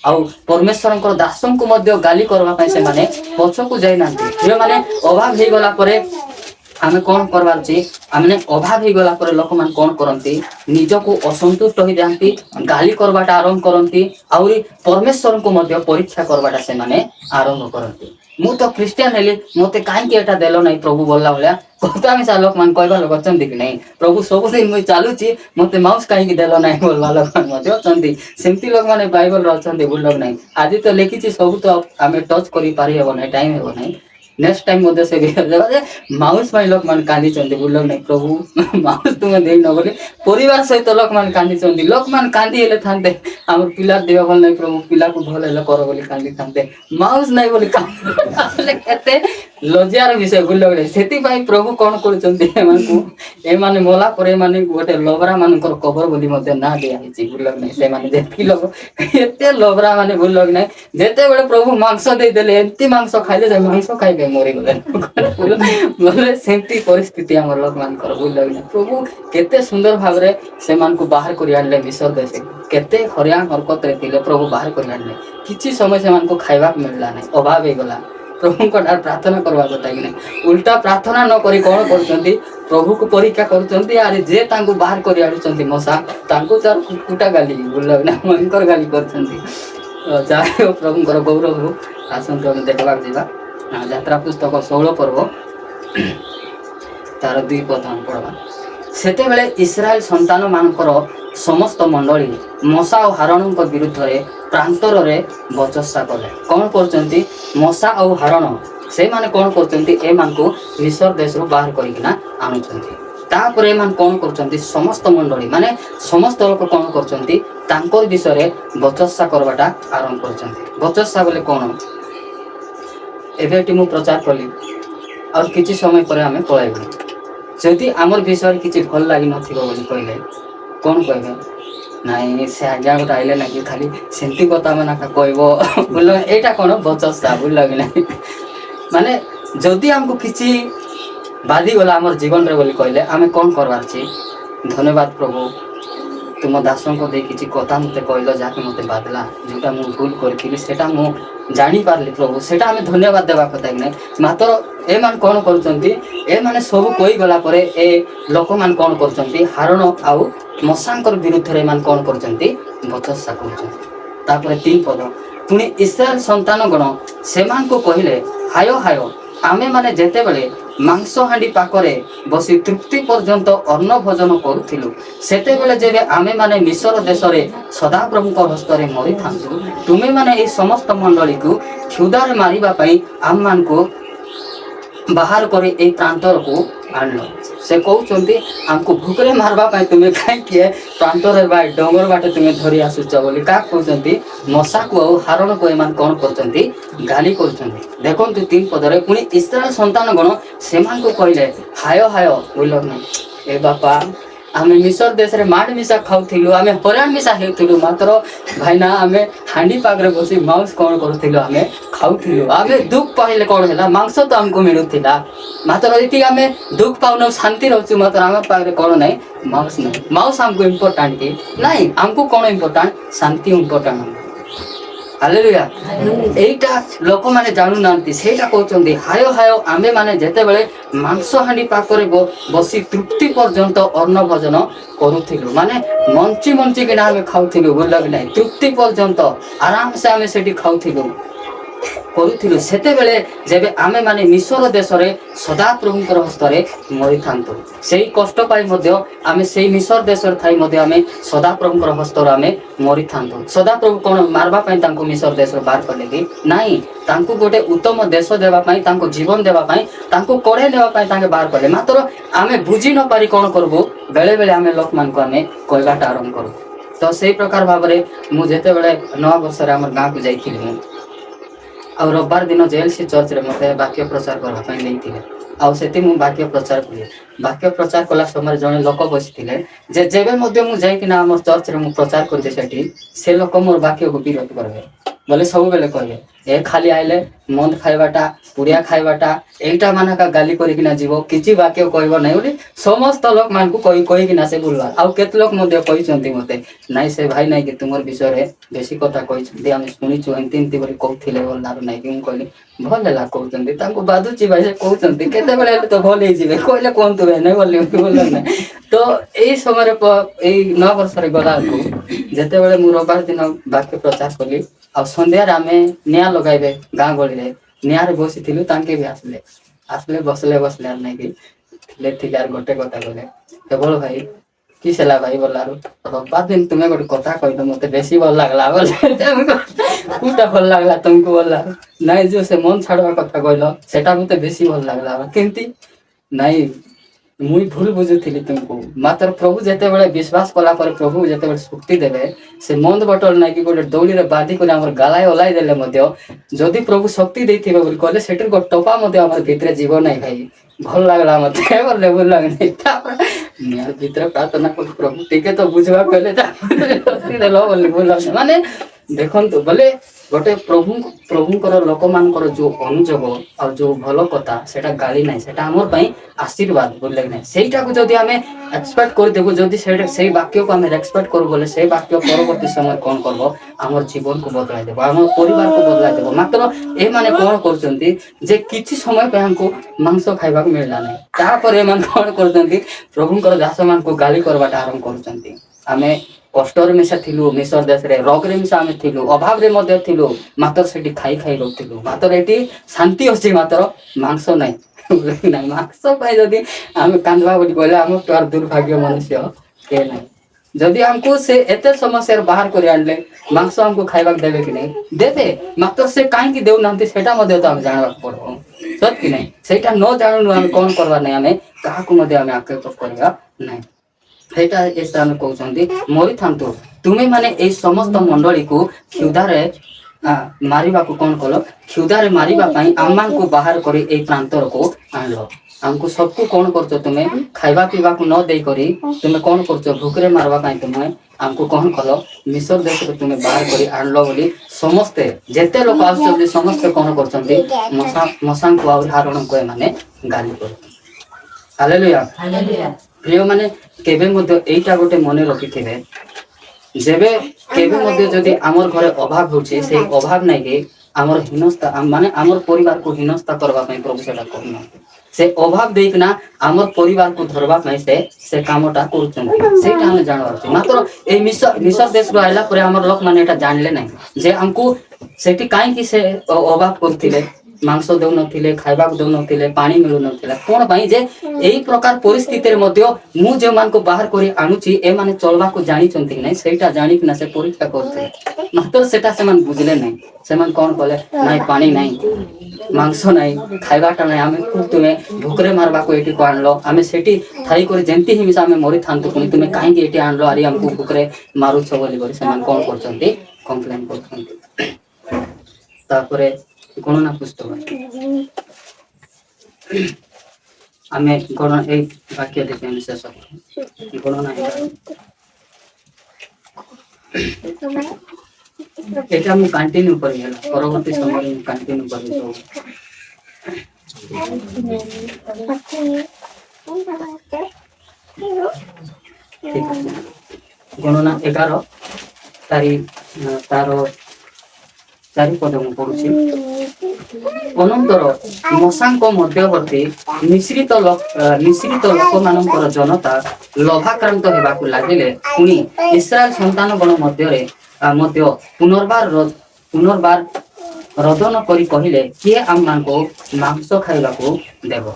Speaker 1: ଆଉ ପରମେଶ୍ୱରଙ୍କର ଦାସଙ୍କୁ ମଧ୍ୟ ଗାଲି କରିବା ପାଇଁ ସେମାନେ ପଛକୁ ଯାଇନାହାନ୍ତି। ଯେଉଁମାନେ ଅଭାବ ହେଇଗଲା ପରେ ଆମେ କଣ କରବାର ଅଛି ଆମେ ଅଭାବ ହେଇଗଲା ପରେ ଲୋକମାନେ କଣ କରନ୍ତି ନିଜକୁ ଅସନ୍ତୁଷ୍ଟ ହୋଇଯାଆନ୍ତି ଗାଲି କରବାଟା ଆରମ୍ଭ କରନ୍ତି ଆହୁରି ପରମେଶ୍ୱରଙ୍କୁ ମଧ୍ୟ ପରୀକ୍ଷା କରବାଟା ସେମାନେ ଆରମ୍ଭ କରନ୍ତି। ମୁଁ ତ ଖ୍ରୀଷ୍ଟିଆନ ହେଲି ମତେ କାହିଁକି ଏଟା ଦେଲ ନାହିଁ ପ୍ରଭୁ ବୋଲଲା ଭଳିଆ କଥା ମିଶା ଲୋକମାନେ କହିବା ଲୋକ ଅଛନ୍ତି କି ନାହିଁ ପ୍ରଭୁ ସବୁଦିନ ମୁଇଁ ଚାଲୁଛି ମତେ ମାଉସ କାହିଁକି ଦେଲ ନାହିଁ ବୋଲବା ଲୋକମାନେ ମଧ୍ୟ ଅଛନ୍ତି। ସେମିତି ଲୋକମାନେ ବାଇବଲରେ ଅଛନ୍ତି ଭୁଲ ନାହିଁ। ଆଜି ତ ଲେଖିଛି ସବୁ ତ ଆମେ ଟଚ କରି ପାରି ହେବ ନାହିଁ ଟାଇମ ହେବ ନାହିଁ नेक्स्ट टाइम मते से जे माउस पाई लोक मान कांदी चंदी बुलो नै प्रभु माउस तुमे देई न बोले परिवार सहित लोक मान कांदी चंदी लोक मान कांदी हेले थांते हमर पिला देह भल नै प्रभु पिला को भल हेले कर बोली कांदी थांते माउस नै बोली कांदी केते लज्जार विषय बुलो नै सेति पाई प्रभु कोन कर चंदी एमान को ए माने मोला परे माने गोटे लोबरा मानकर कबर बोली मते ना दिया हिची बुलो नै से माने जेति लोग एते लोबरा माने बुलो नै जेते बेले प्रभु मांस दे देले एंती मांस खाइले जे मांस खाइबे मरि गले बोले सेंती परिस्थिति हमर लोक मान कर बुलो नै प्रभु केते सुंदर भाबरे से मान को बाहर करि आनले मिसर देश केते हरिया हरकत रे तिले प्रभु बाहर करि आनले किछि समय से मान को खाइबा मिलला नै अभाव हे गला प्रभु को प्रार्थना करवा କଥା कि नहीं उल्टा प्रार्थना न करी कौन करचंती प्रभु को परीक्षा करचंती आरे जे तांको बाहर करी आडुचंती मसा तांको तार कुटा गाली बोलला ना भयंकर गाली करचंती जाय प्रभु कर गौरव हो आसन तो देखबा जेबा यात्रा पुस्तक 16 पर्व तार 2 पद हम पढबा सेते बेले इस्राएल संतान मानकर समस्त मंडली मसा और हारण विरुद्ध रे प्रांतर रे बचस्सा कले कौन करचंती मसा और हारण से माने कौन करचंती ए मान को मिस्र देश रो बाहर करिकना आनुचंती तापर ए मान कौन करचंती समस्त मंडली माने समस्त लोक कौन करचंती तांकर विषय रे बचस्सा करबाटा आरंभ करचंती बचस्सा बोले कौन एबेटी मु प्रचार कली और किछि समय पर हमें पळाइबो जदि आमर विषय किछि भल लागि नथिबो बोली कहले कौन कहबे नाई से आज्ञा गोटे आइले ना कि खाली सेंती कथा माना कहबो बोल एटा कोन बचस्सा बोल लगे ना माने जदि हमको किछि बाधी गला हमर जीवन रे बोली कहले आमे कोन करबार छी धन्यवाद प्रभु तुम दासों को दे किछि कथा मते कहलो जाके मते बादला जोटा मु भूल करथिली सेटा मु जानी पारली प्रभु सेटा हमें धन्यवाद देबा कथा कि नै मात्र ए मान कोन करचंती ए माने सब कोई गला परे ए लोक मान कोन करचंती हारण आउ मसांकर विरुद्ध रे मान कोन करचंती बचस्सा करचंती तापर 3 पद पुनी इस्राएल संतान गण से मान को कहिले हायो हायो आमे माने जेते बेले मांस हांडी पाकरे बसी तृप्ति पर्यंत अन्न भोजन करूथिलु सेते बेले जेबे आमे माने मिस्र देश रे सदा प्रभु हस्त रे मरि थांतु तुमे माने ए समस्त मंडली को क्षुधारे मारिबा पई आम मान को बाहर करे ए प्रांतर को आनलो से कहउचंती हमको भूकरे मारबा पई तुमे काई के प्रांतर बाय डंगर बाटे तुमे धरि आसुच बोली का कहउचंती मसा को हारण को एमान कोन करचंती गाली करचंती देखंतु 3 पदरे पुनी इस्राएल संतान गण सेमान को कहले हायो हायो बोलो ना ए बापा आमे मिस्र देश रे माड मिसा खाउथिलु आमे हरान मिसा हेउथिलु मात्र भाइना आमे हांडी पागरे बसी मांस कोन करथिलु आमे खाउथिलु आमे दुख पाइले कोन हैला मांस तो हमको मिलुथिला मात्र इति आमे दुख पाउन शांति रहछु मात्र आमे पागरे कोन नै मांस हमको इम्पोर्टेंट कि नाही हमको कोन इम्पोर्टेंट शांति इम्पोर्टेंट हालेलुया एटा लोक माने जानु नांती सेटा कहउचंदी हायो हायो आमे माने जेते बेले मांस हांडी पाकरे बसी तृप्ति पर्यंत अन्न भोजन करूथिलु माने मंची मंची के आमे खाउथिलु बोलग नै तृप्ति पर्यंत आराम से आमे सेठी खाउथिलु करूथिलु सेते बेले जेबे आमे माने मिस्र देश रे सदा प्रभुकर हस्त रे मरि थांतु सेही कष्ट पाई मध्ये आमे सेही मिस्र देश रे थाई मध्ये आमे सदा प्रभुकर हस्त रे आमे मरि थांतु सदा प्रभु कोन मारबा पई तांको मिस्र देश रे बाहर करले कि नाही तांको गोटे उत्तम देश देबा पई तांको जीवन देबा पई तांको कोड़े लेबा पई तांके बाहर करले मात्र आमे बुझी न पारी कोन करबो बेले बेले आमे लोक मान को आमे कहबाटा आरंभ करू तो सेही प्रकार भाबरे मु जेते बेले 9 वर्ष रे हमर गां को जाईथिलि आ रविवार दिन जेएलसी चर्च रे मते वाक्य प्रचार करबा पई लेइथिले आ सेति मु वाक्य प्रचार कले वाक्य प्रचार कला समय जने लोक बसिथिले जे जेबे मध्ये मु जाई कि ना हमर चर्च रे मु प्रचार करदे सेठी से लोक मोर वाक्य को विरोध करबे बोले सब बेले कहबे ए खाली आइले मंद खाइबाटा पुड़िया खाइबाटा एटा माना का गाली करी किना जीवो किछि वाक्य कहबो नै बोली समस्त लोक मान को कहि किना से बोलवा आ केत लोक मध्ये कहिसंती मते नाइ से भाई नाइ कि तुमर विषय रे बेसी कथा कहिसंती हम सुनिछु एंती बोली कहथिले बोलनार नाइ कि कहली भल ला कहउचंती तांको बादुची भाई से कहउचंती केते बेले तो भल हे जिवे कहले कोन तु नै बोलले बोलले नै तो एई समय रे एई 9 वर्ष रे गला को जेते बेले मु रविवार दिन वाक्य प्रचार कली आ संध्या आमे निया लगाइबे गां गली रे निया रे बसिथिलु तांके भी आसले बसले नै कि थिले आर गोटे कथा गले केवल भाई किसला भाई बोलारो रविवार दिन तुमे गोटे कथा कहलो मते बेसी भल लागला बोले কোনটা ভাল লাগলা तुमको बोला नहीं जो से मन छाड़वा कथा कहल सेटा मते बेसी भल लागला केमती नहीं मुई भूल बुझुथिली तुमको मात्र प्रभु जेते बेले विश्वास कला पर प्रभु जेते बेले शक्ति देबे से मंद बटल नाही कि गोटे दौड़ी रे बाधी को हमर गालाय ओलाई देले मध्य जदि प्रभु शक्ति देथिबे बोल कहले सेटर को टोपा मध्य हमर भीतर जीव नाही भाई भल लागला मते बोले बोल लागने यार भीतर प्रार्थना कर प्रभु टिके तो बुझवा कहले शक्ति देलो बोल माने देखंतु बोले गोटे प्रभुंकर लोक मानकर जो अनुजोग और जो भल कथा सेटा गाली नाही सेटा हमर पई आशीर्वाद बोलले नाही सेटा को जदी हमें एक्सपेक्ट कर देबो जदी सेटा सेही वाक्य को हमें एक्सपेक्ट करू बोले सेही वाक्य परवर्ती समय कोन करबो हमर जीवन को बदलाई देबो हमर परिवार को बदलाई देबो मात्र ए माने कोन करचंती जे किछि समय पे हमको मांस खाइबा को मिलला नाही तापर ए मान कोन करचंती प्रभुंकर दास मान को गाली करबाटा आरंभ करचंती हमें कष्टर मिशा थिलु मिसर देश रे रोग रे मिशा हमें थिलु अभाव रे मध्ये थिलु मात्र सेठी खाई खाई रहथिलु मात्र एटी शांति अछि मात्र मांस नाही नाही मांस पाई जदी हम कांदवा बोली कहले हम तोर दुर्भाग्य मनुष्य के नाही जदी हमको से एते समस्या बाहर करि आनले मांस हमको खाइबा देबे कि नहीं देबे मात्र से काई कि देउ नांती सेटा मध्ये तो हम जानबा पड़ो सत कि नहीं सेटा न जाननु हम कोन करबा नहीं हमें काहा को मध्ये हम आके करबा नहीं सेटा ऐसा हम कहउछंती मोरी थांतु तुमे माने ए समस्त मंडली को क्षुधारे मारिबा को कोन कलो क्षुधारे मारिबा पई आमान को बाहर करी ए प्रांतर को आनलो हमको सबको कोन करछो तुमे खाइबा पीबा को न देई करी तुमे कोन करछो भूखरे मारबा पई तुमे हमको कोन कलो मिस्र देश को तुमे बाहर करी आनलो बोली समस्त जेते लोक आछो समस्त कोन करछंती मसां को और हारण को माने गाली कर हालेलुया हालेलुया प्रिय माने केबे मध्ये एटा गोटे मने रखिथिबे जेबे केबे मध्ये जदी हमर घरे अभाव होछि से अभाव नै के हमर हिनस्ता माने हमर परिवार को हिनस्ता करबा पई प्रभु सेटा करना से अभाव देखना हमर परिवार को धरबा पई से कामटा करूछन सेटा हम जानबार छै मात्र ए मिसर देश रो आइला परे हमर लोक माने एटा जानले नै जे हमको सेठी काई कि से अभाव करथिले मांस देउ नथिले खाइबा देउ नथिले पानी मिलु नथिला कोन भाई जे एई प्रकार परिस्थिति रे मध्ये मु जे मान को बाहर करी आनुची ए माने चलबा को जानि चंती नै सेटा जानि कि ना से परीक्षा करथे मात्र सेटा से मान बुझले नै से मान कोन कहले नै पानी नै मांस नै खाइबाटा नै हमें तुमे भूकरे मारबा को एटी को आनलो हमें सेटी थाई करे जेंती हिमिसा हमें मरि थांतु कोनी तुमे काहे एटी आनलो आरी हमको भूकरे मारू छ बोली करे से मान कोन करचंती कंप्लेन करचंती तापरे गणना पुस्तक आमे गणना एक वाक्य देखे हम शेष गणना एटा मु कंटिन्यू करि गेला परवर्ती समय मु कंटिन्यू करि तो गणना 11 तारो चारि पद मु पढुछि अनंतर मसांक मध्यवर्ती मिश्रित लोक मानकर जनता लोभाक्रांत हेबाकु लागिले पुनी इस्राएल संतान गण मध्य पुनर्बार रदन करी कहिले किए आम मान को मांस खाइबाकू देबो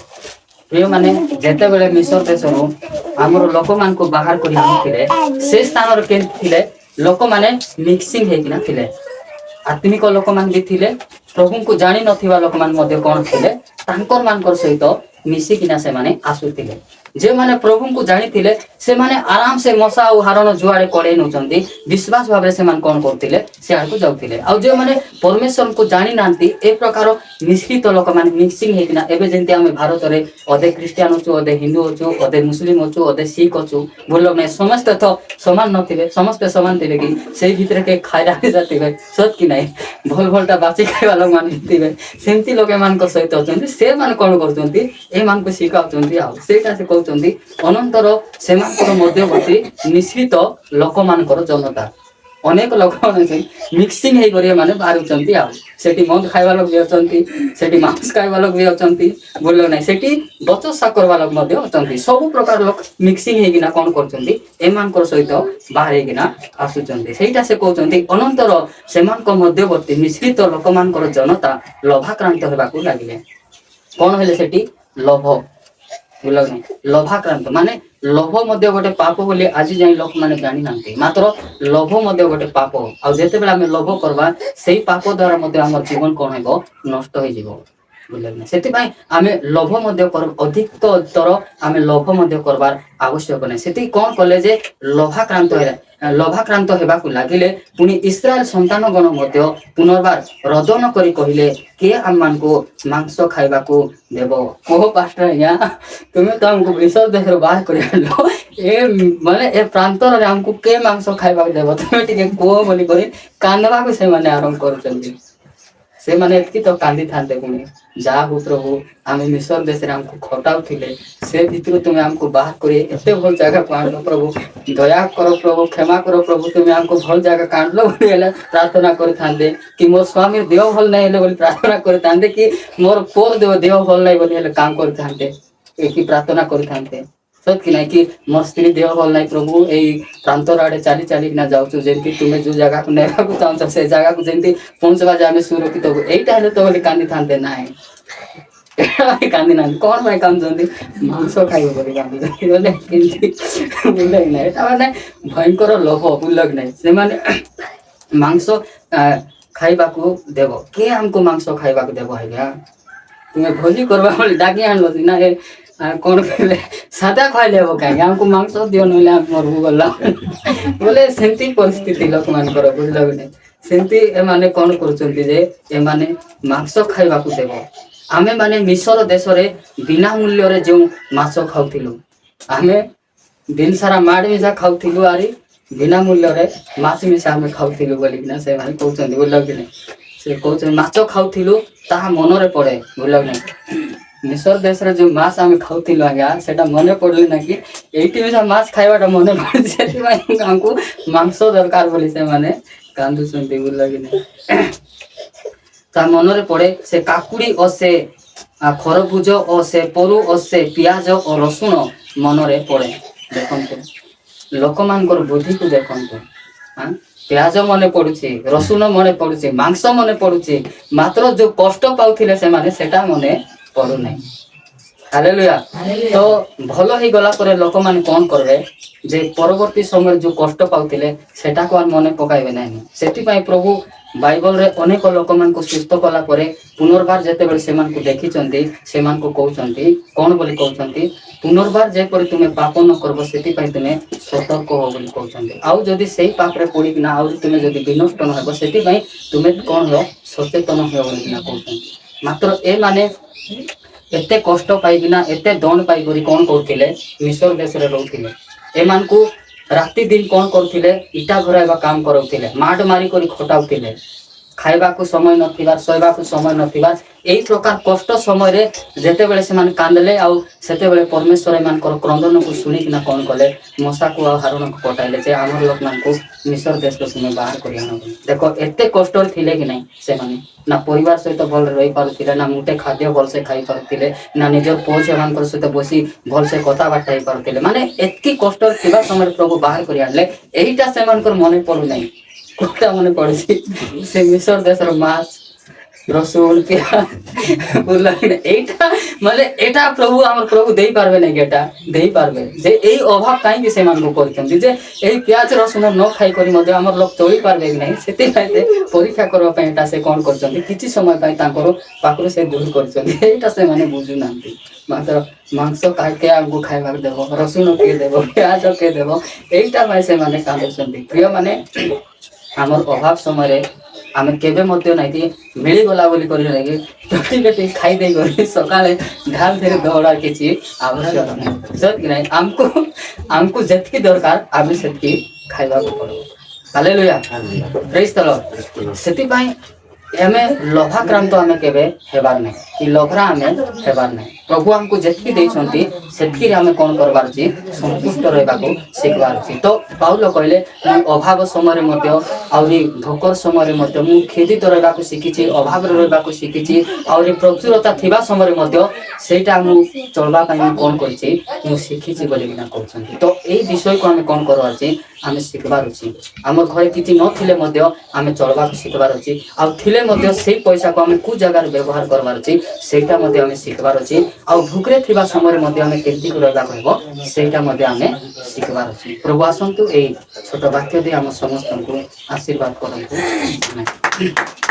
Speaker 1: प्रिय माने जेते बेले मिस्र देशरो हमर लोक मान को बाहर करी आनिथिले से स्थान रे के थिले लोक माने मिक्सिंग हेकिना थिले आत्मिक लोक मान भी थिले प्रभु को जानि नथिबा लोक मान मध्ये कोन थिले तांकर मानकर सहित मिसी किना से माने आसुथिले जे माने प्रभु को जानि थिले से माने आराम से मसा और हारण जुआड़े कड़े नउचंती विश्वास भाबरे से मान कोन करथिले से आड़ को जाउथिले आ जे माने परमेश्वर को जानि नांती ए प्रकार मिश्रित लोक मान मिक्सिंग हेकिना एबे जेंती हम भारत रे अधे क्रिश्चियन होचो अधे हिंदू होचो अधे मुस्लिम होचो अधे सिख होचो बोलो नै समस्त तो समान नथिबे समस्त समान थिबे कि सेही भितर के खाइरा जातिबे सत कि नै भल भलटा बाची खाइबा लोक मान थिबे सेंती लोक मान को सहित होचंती से मान कोन करचंती ए मान को सिखाउचंती आ सेटा से कहउचंती अनंतर से मान मध्यवर्ती मिश्रित लोक मानकर जनता अनेक लोक माने मिक्सिंग हे करिया माने बारुचंती आ सेठी मद खाइबा लोक भी अचंती सेठी मांस खाइबा लोक भी अचंती बोललो नै सेठी बचसा करबा लोक मध्ये अचंती सब प्रकार लोक मिक्सिंग हे किना कोन करचंती ए मानकर सहित बाहर हे किना आसुचंती सेटा से कहउचंती अनंतर से मान को मध्यवर्ती मिश्रित लोक मानकर जनता लोभाक्रांत हेबाकू लागिले कोन हेले सेठी लोभ ବୁଝିଲ କି ନାଇଁ? ଲୋଭାକ୍ରାନ୍ତ ମାନେ ଲୋଭ ମଧ୍ୟ ଗୋଟେ ପାପ ବୋଲି ଆଜି ଯାଇ ଲୋକମାନେ ଜାଣିନାହାନ୍ତି। ମାତ୍ର ଲୋଭ ମଧ୍ୟ ଗୋଟେ ପାପ। ଆଉ ଯେତେବେଳେ ଆମେ ଲୋଭ କରିବା ସେଇ ପାପ ଦ୍ଵାରା ମଧ୍ୟ ଆମର ଜୀବନ କଣ ହେବ? ନଷ୍ଟ ହେଇଯିବ। ବୁଝିଲେ କି ନାଇଁ? ସେଥିପାଇଁ ଆମେ ଲୋଭ ମଧ୍ୟ ଅଧିକତର ଆମେ ଲୋଭ ମଧ୍ୟ କରବାର ଆବଶ୍ୟକ ନାହିଁ। ସେତିକି କଣ କଲେ ଯେ ଲୋଭାକ୍ରାନ୍ତ ହେବାକୁ ଲାଗିଲେ ପୁଣି ଇସ୍ରାଏଲ ସନ୍ତାନଗଣ ମଧ୍ୟ ପୁନର୍ବାର ରୋଦନ କରି କହିଲେ କିଏ ଆମମାନଙ୍କୁ ମାଂସ ଖାଇବାକୁ ଦେବ? କୁହ ପାଷ୍ଟର ଆଜ୍ଞା, ତୁମେ ତ ଆମକୁ ମିଶର ଦେଶରୁ ବାହାର କରି ଆଣିଲ, ଏ ମାନେ ଏ ପ୍ରାନ୍ତରରେ ଆମକୁ କିଏ ମାଂସ ଖାଇବାକୁ ଦେବ? ତୁମେ ଟିକେ କୁହ ବୋଲି କରି କାନ୍ଦବାକୁ ସେମାନେ ଆରମ୍ଭ କରୁଛନ୍ତି। ସେମାନେ ଏତିକି ତ କାନ୍ଦିଥାନ୍ତେ ପୁଣି, ଯାହା ହଉ ପ୍ରଭୁ ଆମେ ମିଶର ଦେଶରେ ଆମକୁ ଖଟାଉଥିଲେ, ସେ ଭିତରୁ ତୁମେ ଆମକୁ ବାହାର କରି ଏତେ ଭଲ ଜାଗାକୁ ଆଣିଲ ପ୍ରଭୁ, ଦୟା କର ପ୍ରଭୁ, କ୍ଷମା କର ପ୍ରଭୁ, ତୁମେ ଆମକୁ ଭଲ ଜାଗା ଆଣିଲ ବୋଲି ହେଲେ ପ୍ରାର୍ଥନା କରିଥାନ୍ତେ। କି ମୋ ସ୍ୱାମୀର ଦେହ ଭଲ ନାହିଁ ହେଲେ ବୋଲି ପ୍ରାର୍ଥନା କରିଥାନ୍ତେ, କି ମୋର ପୁଅର ଦେହ ଭଲ ନାହିଁ ବୋଲି ହେଲେ କାମ କରିଥାନ୍ତେ, କି ପ୍ରାର୍ଥନା କରିଥାନ୍ତେ। ସତ କି ନାଇଁ? କି ମୋ ସ୍ତ୍ରୀ ଦେହ ଭଲ ନାହିଁ ପ୍ରଭୁ, ଏଇ ପ୍ରାନ୍ତର ଆଡେ ଚାଲି ଚାଲିକିନା ଯାଉଛୁ, ଯେମିତି ତୁମେ ଯୋଉ ଜାଗାକୁ ନେବାକୁ ଚାହୁଁଛ ସେ ଜାଗାକୁ ଯେମିତି ପହଞ୍ଚିବା ଯେ ଆମେ ସୁରକ୍ଷିତ ହବୁ, ଏଇଟା ହେଲେ ତ ବୋଲି କାନ୍ଦିଥାନ୍ତେ। ନାହିଁ, କାନ୍ଦି ନାହାନ୍ତି। କଣ ପାଇଁ କାନ୍ଦୁଛନ୍ତି? ମାଂସ ଖାଇବ ବୋଲି କାନ୍ଦୁଛନ୍ତି। ବୋଲେ କେମିତି? ବୁଝିଲ କି ନାହିଁ? ଏଟା ମାନେ ଭୟଙ୍କର ଲୋଭ। ବୁଝିଲ କି ନାହିଁ? ସେମାନେ ମାଂସ ଖାଇବାକୁ ଦେବ, କିଏ ଆମକୁ ମାଂସ ଖାଇବାକୁ ଦେବ? ଆଜ୍ଞା, ତୁମେ ଭୋଜି କରିବା ବୋଲି ଡାକି ଆଣିଲ ସିନା, କଣ କହିଲେ ସାଦା ଖାଇଲେ ହବ କାହିଁକି? ଆମକୁ ମାଂସ ଦିଅ, ନହେଲେ ଆମେ ମରବୁ ଗଲା। ବୋଲେ ସେମିତି ପରିସ୍ଥିତି ଲୋକମାନଙ୍କର। ବୁଝିଲ କି ନାହିଁ? ସେମିତି ଏମାନେ କଣ କରୁଛନ୍ତି ଯେ ଏମାନେ ମାଂସ ଖାଇବାକୁ ଦେବ। ଆମେ ମାନେ ମିଶର ଦେଶରେ ବିନା ମୂଲ୍ୟରେ ଯେଉଁ ମାଛ ଖାଉଥିଲୁ, ଆମେ ଦିନ ସାରା ମାଡ଼ ମିଶା ଖାଉଥିଲୁ, ଆରି ବିନା ମୂଲ୍ୟରେ ମାଛ ମିଶା ଆମେ ଖାଉଥିଲୁ ବୋଲିକିନା ସେମାନେ କହୁଛନ୍ତି। ବୁଝିଲ କି ନାହିଁ? ସେ କହୁଛନ୍ତି ମାଛ ଖାଉଥିଲୁ, ତାହା ମନରେ ପଡେ। ବୁଝିଲ କି ନାହିଁ? ମିଶର ଦେଶରେ ଯୋଉ ମାଛ ଆମେ ଖାଉଥିଲୁ ଆଜ୍ଞା, ସେଟା ମନେ ପଡିଲେ ନା କି ଏଇଠି ବି ମାଛ ଖାଇବାଟା ମନେ ପଡୁଛି, ସେଥିପାଇଁ ଆମକୁ ମାଂସ ଦରକାର ବୋଲି ସେମାନେ କାନ୍ଦୁଛନ୍ତି। ବୁଝିଲ କି ନାହିଁ? ତା ମନରେ ପଡେ ସେ କାକୁଡି ଓ ସେ ଖରଭୁଜ ଓ ସେ ପରୁ ଓ ସେ ପିଆଜ ଓ ରସୁଣ ମନରେ ପଡେ। ଦେଖନ୍ତୁ ଲୋକମାନଙ୍କର ବୁଦ୍ଧିକୁ ଦେଖନ୍ତୁ। ପିଆଜ ମନେ ପଡୁଛି, ରସୁଣ ମନେ ପଡୁଛି, ମାଂସ ମନେ ପଡୁଛି, ମାତ୍ର ଯୋଉ କଷ୍ଟ ପାଉଥିଲେ ସେମାନେ ସେଟା ମନେ ପଡୁନାହିଁ। ହାଲେଲୁୟା। ତ ଭଲ ହେଇଗଲା ପରେ ଲୋକମାନେ କଣ କରିବେ ଯେ ପରବର୍ତ୍ତୀ ସମୟରେ ଯୋଉ କଷ୍ଟ ପାଉଥିଲେ ସେଟାକୁ ଆଉ ମନେ ପକାଇବେ ନାହିଁ। ସେଥିପାଇଁ ପ୍ରଭୁ ବାଇବଲରେ ଅନେକ ଲୋକମାନଙ୍କୁ ସୁସ୍ଥ କଲା ପରେ ପୁନର୍ବାର ଯେତେବେଳେ ସେମାନଙ୍କୁ ଦେଖିଛନ୍ତି, ସେମାନଙ୍କୁ କହୁଛନ୍ତି କଣ ବୋଲି କହୁଛନ୍ତି? ପୁନର୍ବାର ଯେପରି ତୁମେ ପାପ ନ କରିବ ସେଥିପାଇଁ ତୁମେ ସତର୍କ ହବ ବୋଲି କହୁଛନ୍ତି। ଆଉ ଯଦି ସେଇ ପାପରେ ପଡିକିନା ଆହୁରି ତୁମେ ଯଦି ବିନଷ୍ଟ ନ ହେବ, ସେଥିପାଇଁ ତୁମେ କଣ ହୁଅ? ସଚେତନ ହୁଅ ବୋଲିକିନା କହୁଛନ୍ତି। ମାତ୍ର ଏମାନେ ଏତେ କଷ୍ଟ ପାଇକିନା ଏତେ ଦଣ୍ଡ ପାଇକରି କଣ କରୁଥିଲେ? ମିଶର ଦେଶରେ ରହୁଥିଲେ। ଏମାନଙ୍କୁ ରାତି ଦିନ କଣ କରୁଥିଲେ? ଇଟା ଘୋରାଇବା କାମ କରାଉଥିଲେ, ମାଡ ମାରି କରି ଖଟାଉଥିଲେ। ଖାଇବାକୁ ସମୟ ନଥିବା, ଶୋଇବାକୁ ସମୟ ନଥିବା, ଏଇ ପ୍ରକାର କଷ୍ଟ ସମୟରେ ଯେତେବେଳେ ସେମାନେ କାନ୍ଦିଲେ, ଆଉ ସେତେବେଳେ ପରମେଶ୍ୱର ଏମାନଙ୍କର କ୍ରନ୍ଦନକୁ ଶୁଣିକିନା କଣ କଲେ? ମଶାକୁ ଆଉ ହାରୁଣକୁ ପଠାଇଲେ ଯେ ଆମର ଲୋକମାନଙ୍କୁ ମିଶର ଦେଶରୁ ତୁମେ ବାହାର କରି ଆଣ। ଦେଖ ଏତେ କଷ୍ଟରେ ଥିଲେ କି ନାହିଁ ସେମାନେ? ନା ପରିବାର ସହିତ ଭଲରେ ରହିପାରୁଥିଲେ, ନା ମୁଠେ ଖାଦ୍ୟ ଭଲସେ ଖାଇ ପାରୁଥିଲେ, ନା ନିଜର ପୁଅ ଝିଅମାନଙ୍କ ସହିତ ବସି ଭଲସେ କଥାବାର୍ତ୍ତା ହେଇ ପାରୁଥିଲେ। ମାନେ ଏତିକି କଷ୍ଟ ଥିବା ସମୟରେ ପ୍ରଭୁ ବାହାର କରି ଆଣିଲେ। ଏଇଟା ସେମାନଙ୍କର ମନେ ପଡୁନାହିଁ। କୋଉଟା ମନେ ପଡୁଛି? ସେ ମିଶର ଦେଶର ମାଛ, ରସୁଣ, ପିଆଜ। ଏଇଟା ମାନେ ଏଇଟା ପ୍ରଭୁ ଆମର ପ୍ରଭୁ ଦେଇପାରିବେ ନାଇଁ କି? ଏଟା ଦେଇପାରିବେ ଯେ ଏଇ ଅଭାବ କାହିଁକି ସେମାନଙ୍କୁ କରିଛନ୍ତି ଯେ ଏଇ ପିଆଜ ରସୁଣ ନ ଖାଇକରି ମଧ୍ୟ ଆମର ଲୋକ ଚଳି ପାରିବେ କି ନାହିଁ? ସେଥିପାଇଁ ସେ ପରୀକ୍ଷା କରିବା ପାଇଁ ଏଟା ସେ କଣ କରିଛନ୍ତି? କିଛି ସମୟ ପାଇଁ ତାଙ୍କର ପାଖରୁ ସେ ଦୂର କରିଛନ୍ତି। ଏଇଟା ସେମାନେ ବୁଝୁନାହାନ୍ତି। ମାତ୍ର ମାଂସ କିଏ ଆମକୁ ଖାଇବାକୁ ଦେବ? ରସୁଣ କିଏ ଦେବ? ପିଆଜ କିଏ ଦେବ? ଏଇଟା ପାଇଁ ସେମାନେ କାନ୍ଦୁଛନ୍ତି। ପ୍ରିୟ ମାନେ, ଆମର ଅଭାବ ସମୟରେ ଆମେ କେବେ ମଧ୍ୟ ନାଇଁ କି ମିଳିଗଲା ବୋଲି କରି ନାଇଁ କି ଟିକେ ଟିକେ ଖାଇଦେଇ କରି ସକାଳେ ଢାଲ ଧରି ଦୌଡା କିଛି ଆବଶ୍ୟକ ନାହିଁ। କି ନାଇଁ ଆମକୁ ଯେତିକି ଦରକାର ଆମେ ସେତିକି ଖାଇବାକୁ ପଡିବ। ହାଲେଲୁୟା, ପ୍ରେଜ୍ ଦ ଲର୍ଡ। ସେଥିପାଇଁ ଆମେ ଲୋଭାକ୍ରାନ୍ତ ଆମେ କେବେ ହେବାର ନାହିଁ, କି ଲୋଭରା ଆମେ ହେବାର ନାହିଁ। ପ୍ରଭୁ ଆମକୁ ଯେତିକି ଦେଇଛନ୍ତି ସେତିକିରେ ଆମେ କଣ କରିବାର ଅଛି? ସନ୍ତୁଷ୍ଟ ରହିବାକୁ ଶିଖିବାର ଅଛି। ତ ପାଉଲ କହିଲେ ମୁଁ ଅଭାବ ସମୟରେ ମଧ୍ୟ, ଆହୁରି ଭୋକର ସମୟରେ ମଧ୍ୟ ମୁଁ କ୍ଷୁଧିତ ରହିବାକୁ ଶିଖିଛି, ଅଭାବରେ ରହିବାକୁ ଶିଖିଛି, ଆହୁରି ପ୍ରଚୁରତା ଥିବା ସମୟରେ ମଧ୍ୟ ସେଇଟା ମୁଁ ଚଳବା ପାଇଁ ମୁଁ କଣ କରିଛି? ମୁଁ ଶିଖିଛି ବୋଲିକିନା କହୁଛନ୍ତି। ତ ଏଇ ବିଷୟକୁ ଆମେ କଣ କରିବାର ଅଛି? ଆମେ ଶିଖିବାର ଅଛି। ଆମର ଘରେ କିଛି ନଥିଲେ ମଧ୍ୟ ଆମେ ଚଳବାକୁ ଶିଖିବାର ଅଛି, ଆଉ ଥିଲେ हेले मध्य से पैसा को आम कौ जगार व्यवहार करवार अच्छी सेटा मध्य आम शिखबार अच्छी आउ भुकरे थिबा समय मध्य आम केमती रहा कहब सेटा मध्य आम शिखबार अच्छी प्रभु आसतु ए छोट वाक्य दे आम समस्त को आशीर्वाद करंतु।